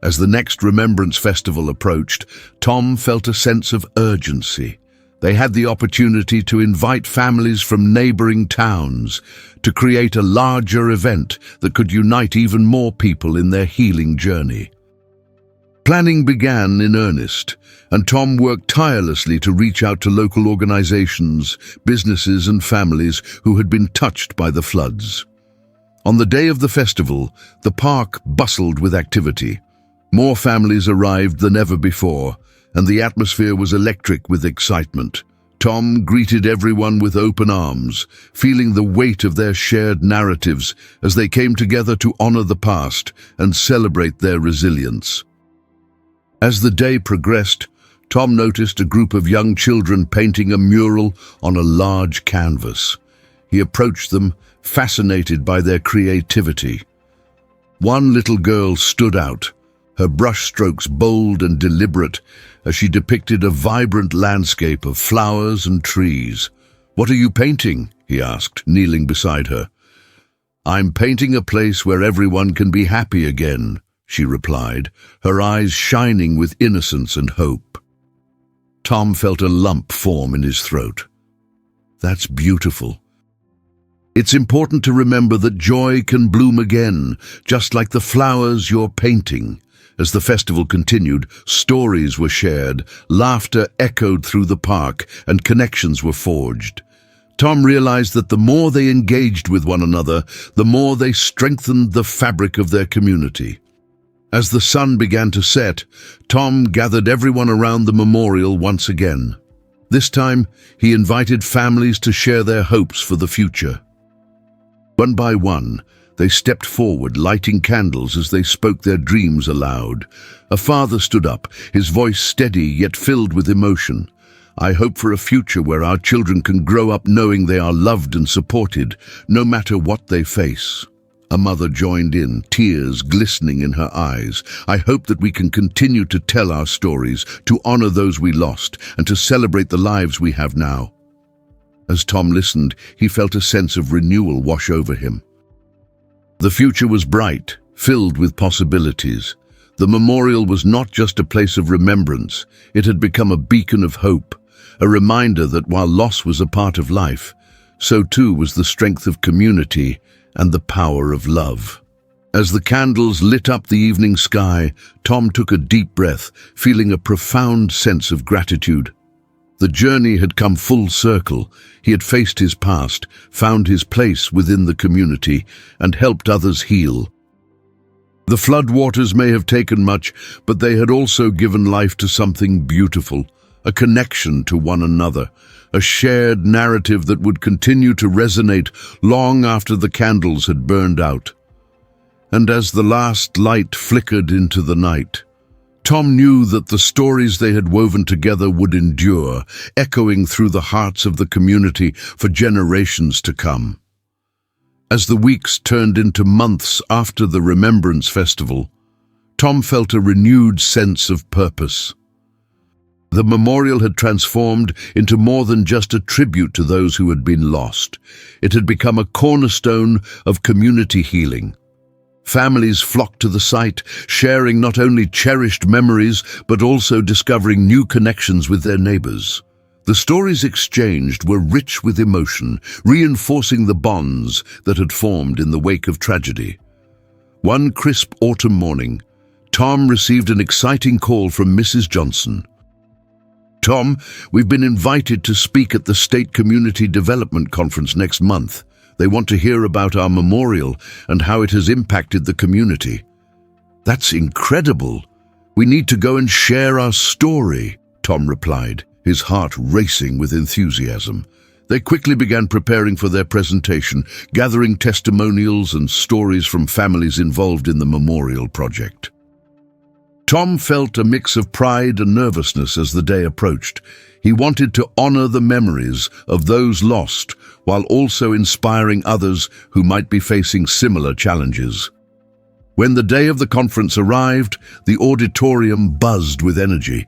As the next Remembrance Festival approached, Tom felt a sense of urgency. They had the opportunity to invite families from neighboring towns to create a larger event that could unite even more people in their healing journey. Planning began in earnest, and Tom worked tirelessly to reach out to local organizations, businesses and families who had been touched by the floods. On the day of the festival, the park bustled with activity. More families arrived than ever before, and the atmosphere was electric with excitement. Tom greeted everyone with open arms, feeling the weight of their shared narratives as they came together to honor the past and celebrate their resilience. As the day progressed, Tom noticed a group of young children painting a mural on a large canvas. He approached them, fascinated by their creativity. One little girl stood out, her brushstrokes bold and deliberate as she depicted a vibrant landscape of flowers and trees. "What are you painting?" he asked, kneeling beside her. "I'm painting a place where everyone can be happy again," she replied, her eyes shining with innocence and hope. Tom felt a lump form in his throat. "That's beautiful. It's important to remember that joy can bloom again, just like the flowers you're painting." As the festival continued, stories were shared, laughter echoed through the park, and connections were forged. Tom realized that the more they engaged with one another, the more they strengthened the fabric of their community. As the sun began to set, Tom gathered everyone around the memorial once again. This time, he invited families to share their hopes for the future. One by one, they stepped forward, lighting candles as they spoke their dreams aloud. A father stood up, his voice steady yet filled with emotion. "I hope for a future where our children can grow up knowing they are loved and supported, no matter what they face." A mother joined in, tears glistening in her eyes. "I hope that we can continue to tell our stories, to honor those we lost, and to celebrate the lives we have now." As Tom listened, he felt a sense of renewal wash over him. The future was bright, filled with possibilities. The memorial was not just a place of remembrance, it had become a beacon of hope, a reminder that while loss was a part of life, so too was the strength of community and the power of love. As the candles lit up the evening sky, Tom took a deep breath, feeling a profound sense of gratitude. The journey had come full circle. He had faced his past, found his place within the community, and helped others heal. The floodwaters may have taken much, but they had also given life to something beautiful, a connection to one another, a shared narrative that would continue to resonate long after the candles had burned out. And as the last light flickered into the night, Tom knew that the stories they had woven together would endure, echoing through the hearts of the community for generations to come. As the weeks turned into months after the Remembrance Festival, Tom felt a renewed sense of purpose. The memorial had transformed into more than just a tribute to those who had been lost. It had become a cornerstone of community healing. Families flocked to the site, sharing not only cherished memories, but also discovering new connections with their neighbors. The stories exchanged were rich with emotion, reinforcing the bonds that had formed in the wake of tragedy. One crisp autumn morning, Tom received an exciting call from Mrs. Johnson. "Tom, we've been invited to speak at the State Community Development Conference next month. They want to hear about our memorial and how it has impacted the community." "That's incredible. We need to go and share our story," Tom replied, his heart racing with enthusiasm. They quickly began preparing for their presentation, gathering testimonials and stories from families involved in the memorial project. Tom felt a mix of pride and nervousness as the day approached. He wanted to honor the memories of those lost while also inspiring others who might be facing similar challenges. When the day of the conference arrived, the auditorium buzzed with energy.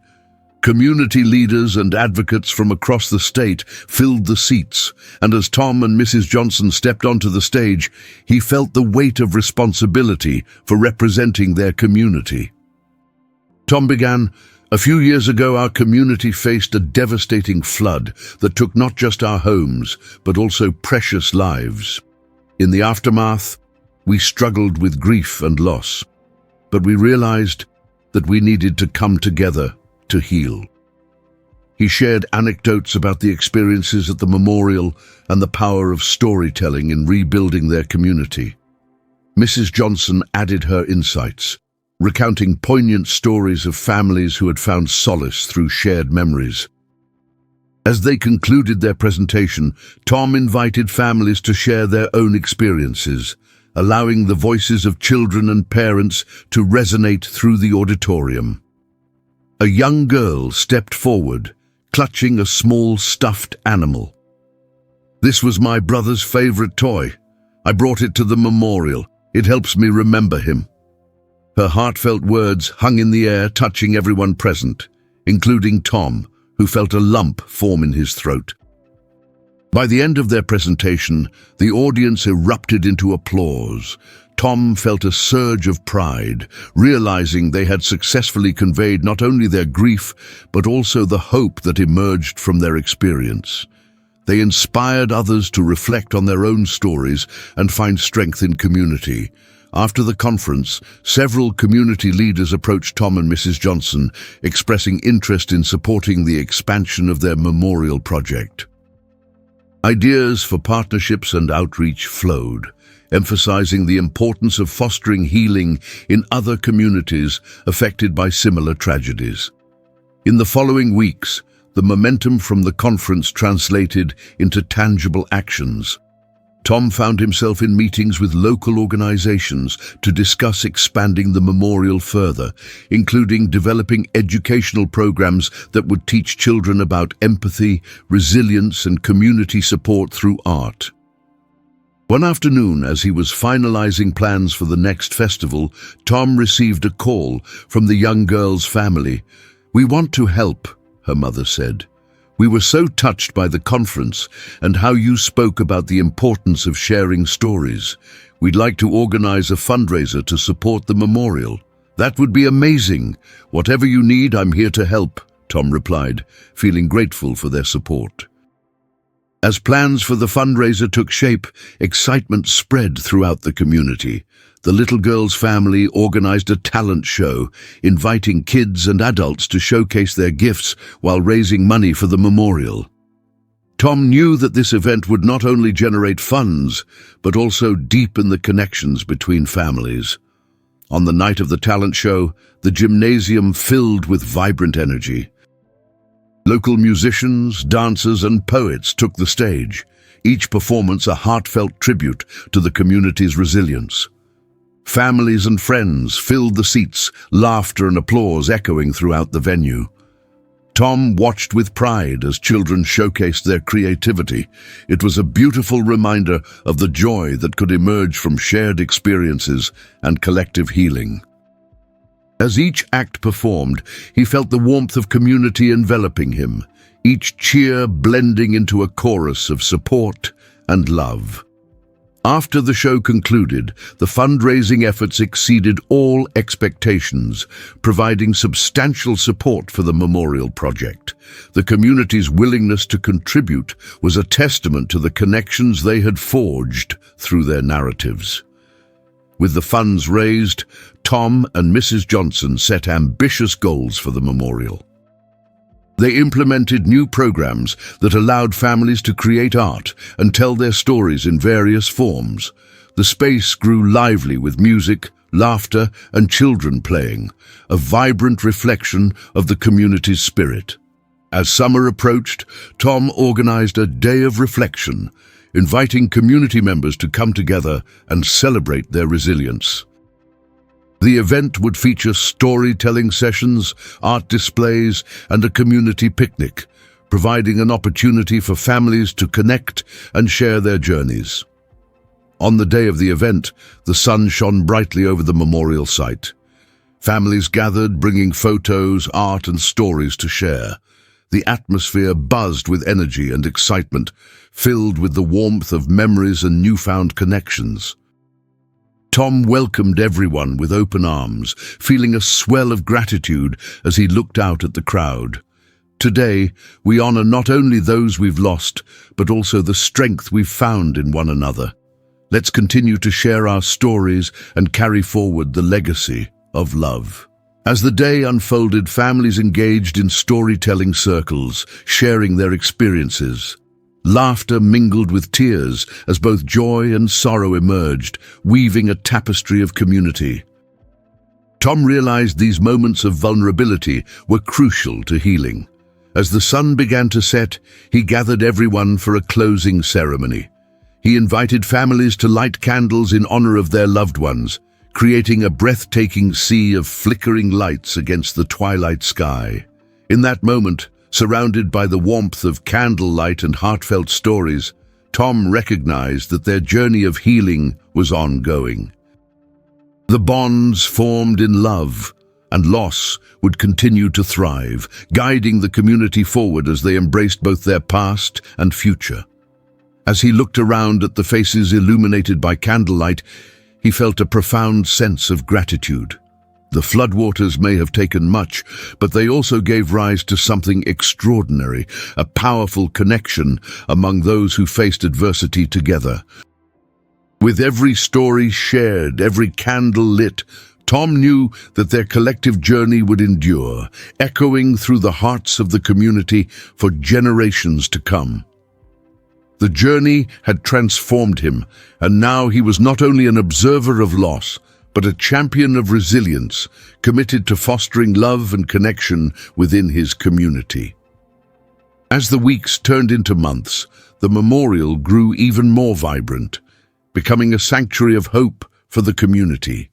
Community leaders and advocates from across the state filled the seats, and as Tom and Mrs. Johnson stepped onto the stage, he felt the weight of responsibility for representing their community. Tom began, "A few years ago, our community faced a devastating flood that took not just our homes, but also precious lives. In the aftermath, we struggled with grief and loss, but we realized that we needed to come together to heal." He shared anecdotes about the experiences at the memorial and the power of storytelling in rebuilding their community. Mrs. Johnson added her insights, recounting poignant stories of families who had found solace through shared memories. As they concluded their presentation, Tom invited families to share their own experiences, allowing the voices of children and parents to resonate through the auditorium. A young girl stepped forward, clutching a small stuffed animal. "This was my brother's favorite toy. I brought it to the memorial. It helps me remember him." Her heartfelt words hung in the air, touching everyone present, including Tom, who felt a lump form in his throat. By the end of their presentation, the audience erupted into applause. Tom felt a surge of pride, realizing they had successfully conveyed not only their grief, but also the hope that emerged from their experience. They inspired others to reflect on their own stories and find strength in community. After the conference, several community leaders approached Tom and Mrs. Johnson, expressing interest in supporting the expansion of their memorial project. Ideas for partnerships and outreach flowed, emphasizing the importance of fostering healing in other communities affected by similar tragedies. In the following weeks, the momentum from the conference translated into tangible actions. Tom found himself in meetings with local organizations to discuss expanding the memorial further, including developing educational programs that would teach children about empathy, resilience, and community support through art. One afternoon, as he was finalizing plans for the next festival, Tom received a call from the young girl's family. "We want to help," her mother said. "We were so touched by the conference and how you spoke about the importance of sharing stories. We'd like to organize a fundraiser to support the memorial." "That would be amazing. Whatever you need, I'm here to help," Tom replied, feeling grateful for their support. As plans for the fundraiser took shape, excitement spread throughout the community. The little girl's family organized a talent show, inviting kids and adults to showcase their gifts while raising money for the memorial. Tom knew that this event would not only generate funds, but also deepen the connections between families. On the night of the talent show, the gymnasium filled with vibrant energy. Local musicians, dancers, and poets took the stage, each performance a heartfelt tribute to the community's resilience. Families and friends filled the seats, laughter and applause echoing throughout the venue. Tom watched with pride as children showcased their creativity. It was a beautiful reminder of the joy that could emerge from shared experiences and collective healing. As each act performed, he felt the warmth of community enveloping him, each cheer blending into a chorus of support and love. After the show concluded, the fundraising efforts exceeded all expectations, providing substantial support for the memorial project. The community's willingness to contribute was a testament to the connections they had forged through their narratives. With the funds raised, Tom and Mrs. Johnson set ambitious goals for the memorial. They implemented new programs that allowed families to create art and tell their stories in various forms. The space grew lively with music, laughter, and children playing, a vibrant reflection of the community's spirit. As summer approached, Tom organized a day of reflection, inviting community members to come together and celebrate their resilience. The event would feature storytelling sessions, art displays, and a community picnic, providing an opportunity for families to connect and share their journeys. On the day of the event, the sun shone brightly over the memorial site. Families gathered, bringing photos, art, and stories to share. The atmosphere buzzed with energy and excitement, filled with the warmth of memories and newfound connections. Tom welcomed everyone with open arms, feeling a swell of gratitude as he looked out at the crowd. Today, we honor not only those we've lost, but also the strength we've found in one another. Let's continue to share our stories and carry forward the legacy of love. As the day unfolded, families engaged in storytelling circles, sharing their experiences. Laughter mingled with tears as both joy and sorrow emerged, weaving a tapestry of community. Tom realized these moments of vulnerability were crucial to healing. As the sun began to set, he gathered everyone for a closing ceremony. He invited families to light candles in honor of their loved ones, creating a breathtaking sea of flickering lights against the twilight sky. In that moment, surrounded by the warmth of candlelight and heartfelt stories, Tom recognized that their journey of healing was ongoing. The bonds formed in love and loss would continue to thrive, guiding the community forward as they embraced both their past and future. As he looked around at the faces illuminated by candlelight, he felt a profound sense of gratitude. The floodwaters may have taken much, but they also gave rise to something extraordinary, a powerful connection among those who faced adversity together. With every story shared, every candle lit, Tom knew that their collective journey would endure, echoing through the hearts of the community for generations to come. The journey had transformed him, and now he was not only an observer of loss, but a champion of resilience, committed to fostering love and connection within his community. As the weeks turned into months, the memorial grew even more vibrant, becoming a sanctuary of hope for the community.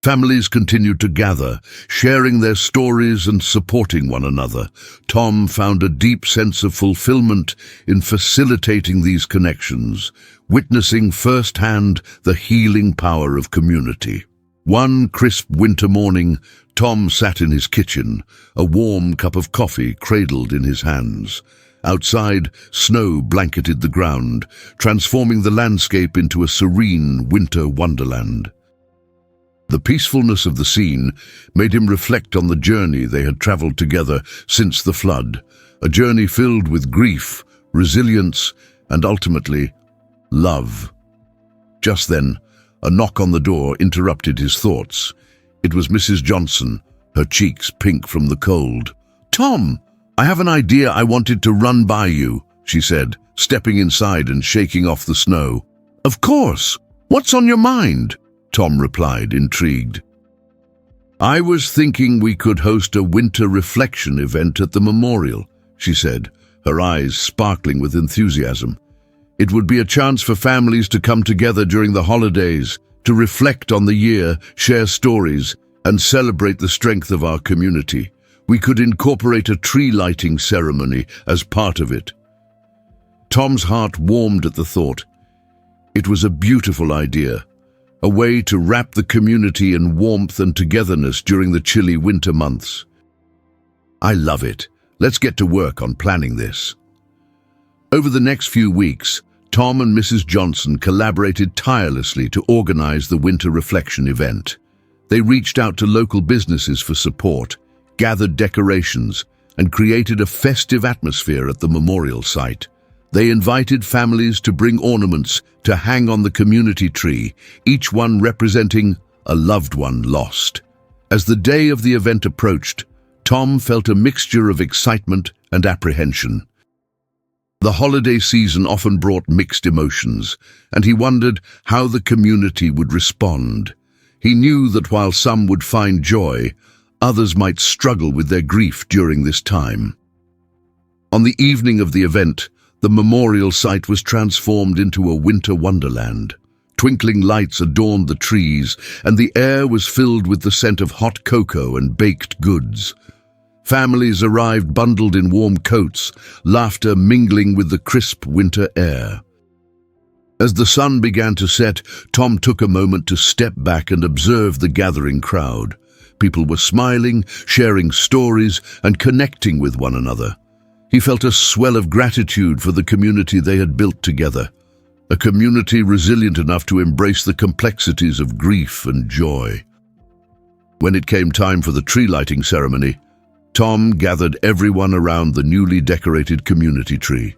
Families continued to gather, sharing their stories and supporting one another. Tom found a deep sense of fulfillment in facilitating these connections, witnessing firsthand the healing power of community. One crisp winter morning, Tom sat in his kitchen, a warm cup of coffee cradled in his hands. Outside, snow blanketed the ground, transforming the landscape into a serene winter wonderland. The peacefulness of the scene made him reflect on the journey they had traveled together since the flood, a journey filled with grief, resilience, and ultimately, love. Just then, a knock on the door interrupted his thoughts. It was Mrs. Johnson, her cheeks pink from the cold. "Tom, I have an idea I wanted to run by you," she said, stepping inside and shaking off the snow. "Of course. What's on your mind?" Tom replied, intrigued. "I was thinking we could host a winter reflection event at the memorial," she said, her eyes sparkling with enthusiasm. "It would be a chance for families to come together during the holidays, to reflect on the year, share stories, and celebrate the strength of our community. We could incorporate a tree lighting ceremony as part of it." Tom's heart warmed at the thought. It was a beautiful idea, a way to wrap the community in warmth and togetherness during the chilly winter months. I love it. Let's get to work on planning this. Over the next few weeks, Tom and Mrs. Johnson collaborated tirelessly to organize the winter reflection event. They reached out to local businesses for support, gathered decorations, and created a festive atmosphere at the memorial site. They invited families to bring ornaments to hang on the community tree, each one representing a loved one lost. As the day of the event approached, Tom felt a mixture of excitement and apprehension. The holiday season often brought mixed emotions, and he wondered how the community would respond. He knew that while some would find joy, others might struggle with their grief during this time. On the evening of the event, the memorial site was transformed into a winter wonderland. Twinkling lights adorned the trees, and the air was filled with the scent of hot cocoa and baked goods. Families arrived bundled in warm coats, laughter mingling with the crisp winter air. As the sun began to set, Tom took a moment to step back and observe the gathering crowd. People were smiling, sharing stories, and connecting with one another. He felt a swell of gratitude for the community they had built together, a community resilient enough to embrace the complexities of grief and joy. When it came time for the tree lighting ceremony, Tom gathered everyone around the newly decorated community tree.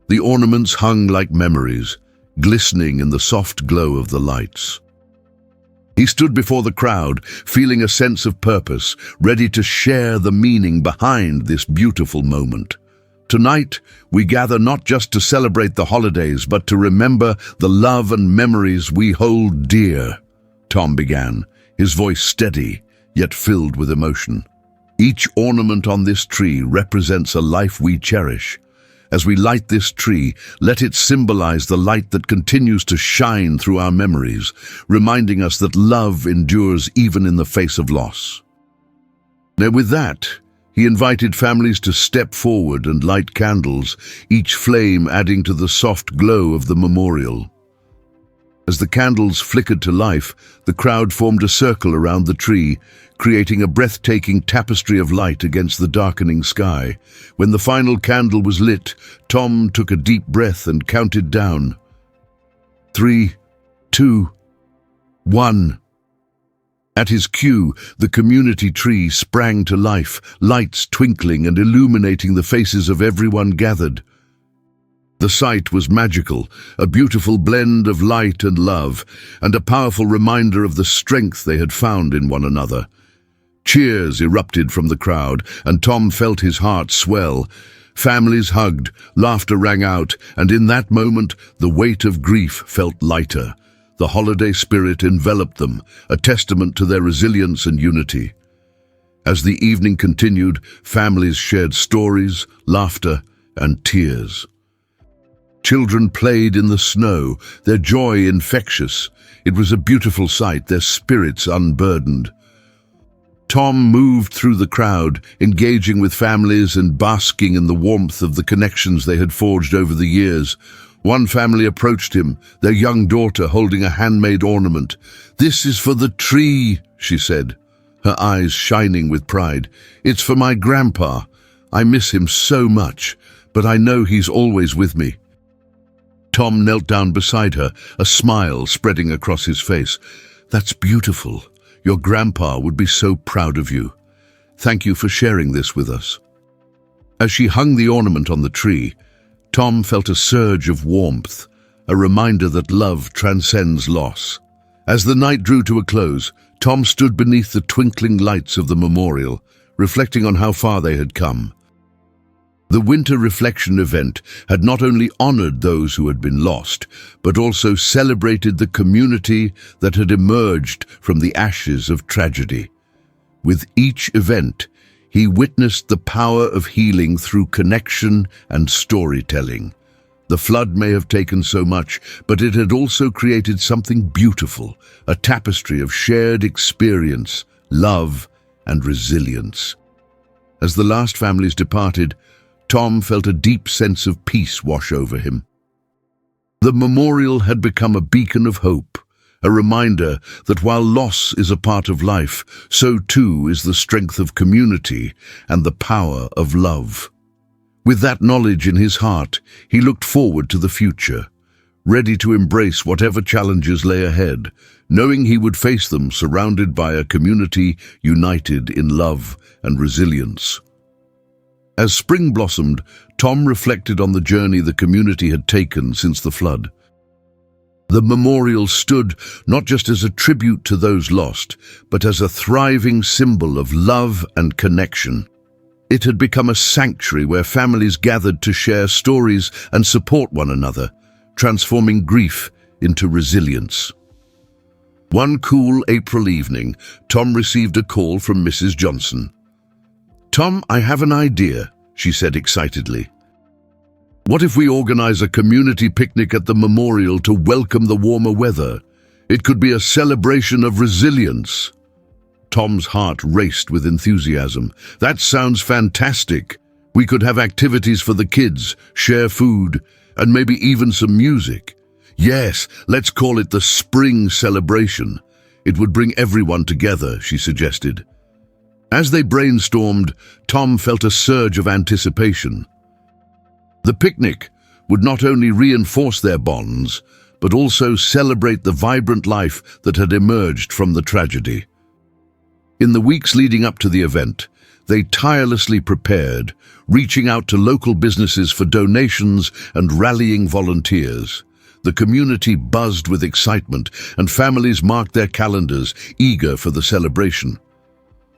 The ornaments hung like memories, glistening in the soft glow of the lights. He stood before the crowd, feeling a sense of purpose, ready to share the meaning behind this beautiful moment. Tonight, we gather not just to celebrate the holidays, but to remember the love and memories we hold dear, Tom began, his voice steady, yet filled with emotion. Each ornament on this tree represents a life we cherish. As we light this tree, let it symbolize the light that continues to shine through our memories, reminding us that love endures even in the face of loss. Now with that, he invited families to step forward and light candles, each flame adding to the soft glow of the memorial. As the candles flickered to life, the crowd formed a circle around the tree, creating a breathtaking tapestry of light against the darkening sky. When the final candle was lit, Tom took a deep breath and counted down. 3, 2, 1. At his cue, the community tree sprang to life, lights twinkling and illuminating the faces of everyone gathered. The sight was magical, a beautiful blend of light and love, and a powerful reminder of the strength they had found in one another. Cheers erupted from the crowd, and Tom felt his heart swell. Families hugged, laughter rang out, and in that moment, the weight of grief felt lighter. The holiday spirit enveloped them, a testament to their resilience and unity. As the evening continued, families shared stories, laughter, and tears. Children played in the snow, their joy infectious. It was a beautiful sight, their spirits unburdened. Tom moved through the crowd, engaging with families and basking in the warmth of the connections they had forged over the years. One family approached him, their young daughter holding a handmade ornament. "This is for the tree," she said, her eyes shining with pride. "It's for my grandpa. I miss him so much, but I know he's always with me." Tom knelt down beside her, a smile spreading across his face. "That's beautiful. Your grandpa would be so proud of you. Thank you for sharing this with us." As she hung the ornament on the tree, Tom felt a surge of warmth, a reminder that love transcends loss. As the night drew to a close, Tom stood beneath the twinkling lights of the memorial, reflecting on how far they had come. The winter reflection event had not only honored those who had been lost, but also celebrated the community that had emerged from the ashes of tragedy. With each event, he witnessed the power of healing through connection and storytelling. The flood may have taken so much, but it had also created something beautiful, a tapestry of shared experience, love, and resilience. As the last families departed, Tom felt a deep sense of peace wash over him. The memorial had become a beacon of hope, a reminder that while loss is a part of life, so too is the strength of community and the power of love. With that knowledge in his heart, he looked forward to the future, ready to embrace whatever challenges lay ahead, knowing he would face them surrounded by a community united in love and resilience. As spring blossomed, Tom reflected on the journey the community had taken since the flood. The memorial stood not just as a tribute to those lost, but as a thriving symbol of love and connection. It had become a sanctuary where families gathered to share stories and support one another, transforming grief into resilience. One cool April evening, Tom received a call from Mrs. Johnson. "Tom, I have an idea," she said excitedly. "What if we organize a community picnic at the memorial to welcome the warmer weather? It could be a celebration of resilience." Tom's heart raced with enthusiasm. "That sounds fantastic. We could have activities for the kids, share food, and maybe even some music. Yes, let's call it the spring celebration. It would bring everyone together," she suggested. As they brainstormed, Tom felt a surge of anticipation. The picnic would not only reinforce their bonds, but also celebrate the vibrant life that had emerged from the tragedy. In the weeks leading up to the event, they tirelessly prepared, reaching out to local businesses for donations and rallying volunteers. The community buzzed with excitement, and families marked their calendars, eager for the celebration.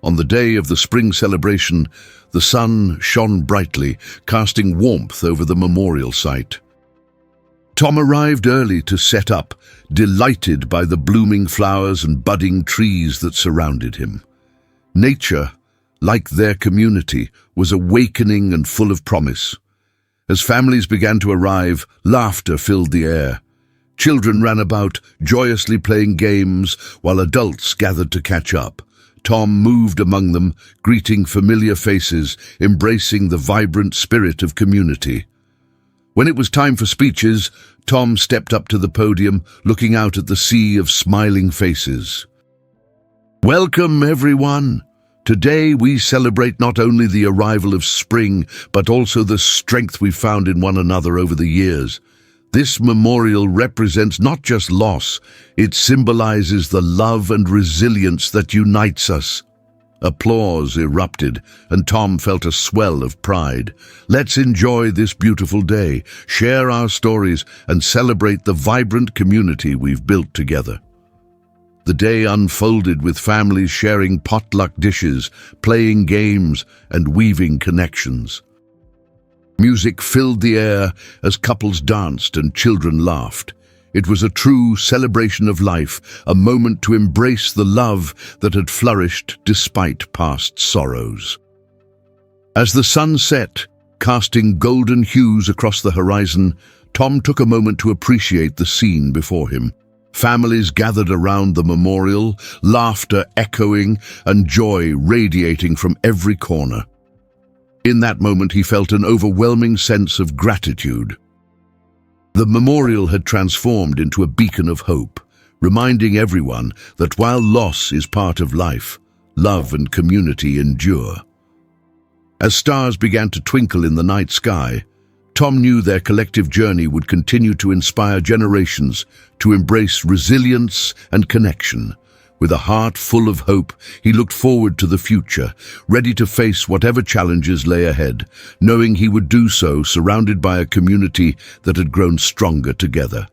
On the day of the spring celebration, the sun shone brightly, casting warmth over the memorial site. Tom arrived early to set up, delighted by the blooming flowers and budding trees that surrounded him. Nature, like their community, was awakening and full of promise. As families began to arrive, laughter filled the air. Children ran about, joyously playing games, while adults gathered to catch up. Tom moved among them, greeting familiar faces, embracing the vibrant spirit of community. When it was time for speeches, Tom stepped up to the podium, looking out at the sea of smiling faces. "Welcome, everyone. Today we celebrate not only the arrival of spring, but also the strength we've found in one another over the years. This memorial represents not just loss, it symbolizes the love and resilience that unites us." Applause erupted, and Tom felt a swell of pride. "Let's enjoy this beautiful day, share our stories, and celebrate the vibrant community we've built together." The day unfolded with families sharing potluck dishes, playing games, and weaving connections. Music filled the air as couples danced and children laughed. It was a true celebration of life, a moment to embrace the love that had flourished despite past sorrows. As the sun set, casting golden hues across the horizon, Tom took a moment to appreciate the scene before him. Families gathered around the memorial, laughter echoing and joy radiating from every corner. In that moment, he felt an overwhelming sense of gratitude. The memorial had transformed into a beacon of hope, reminding everyone that while loss is part of life, love and community endure. As stars began to twinkle in the night sky, Tom knew their collective journey would continue to inspire generations to embrace resilience and connection. With a heart full of hope, he looked forward to the future, ready to face whatever challenges lay ahead, knowing he would do so surrounded by a community that had grown stronger together.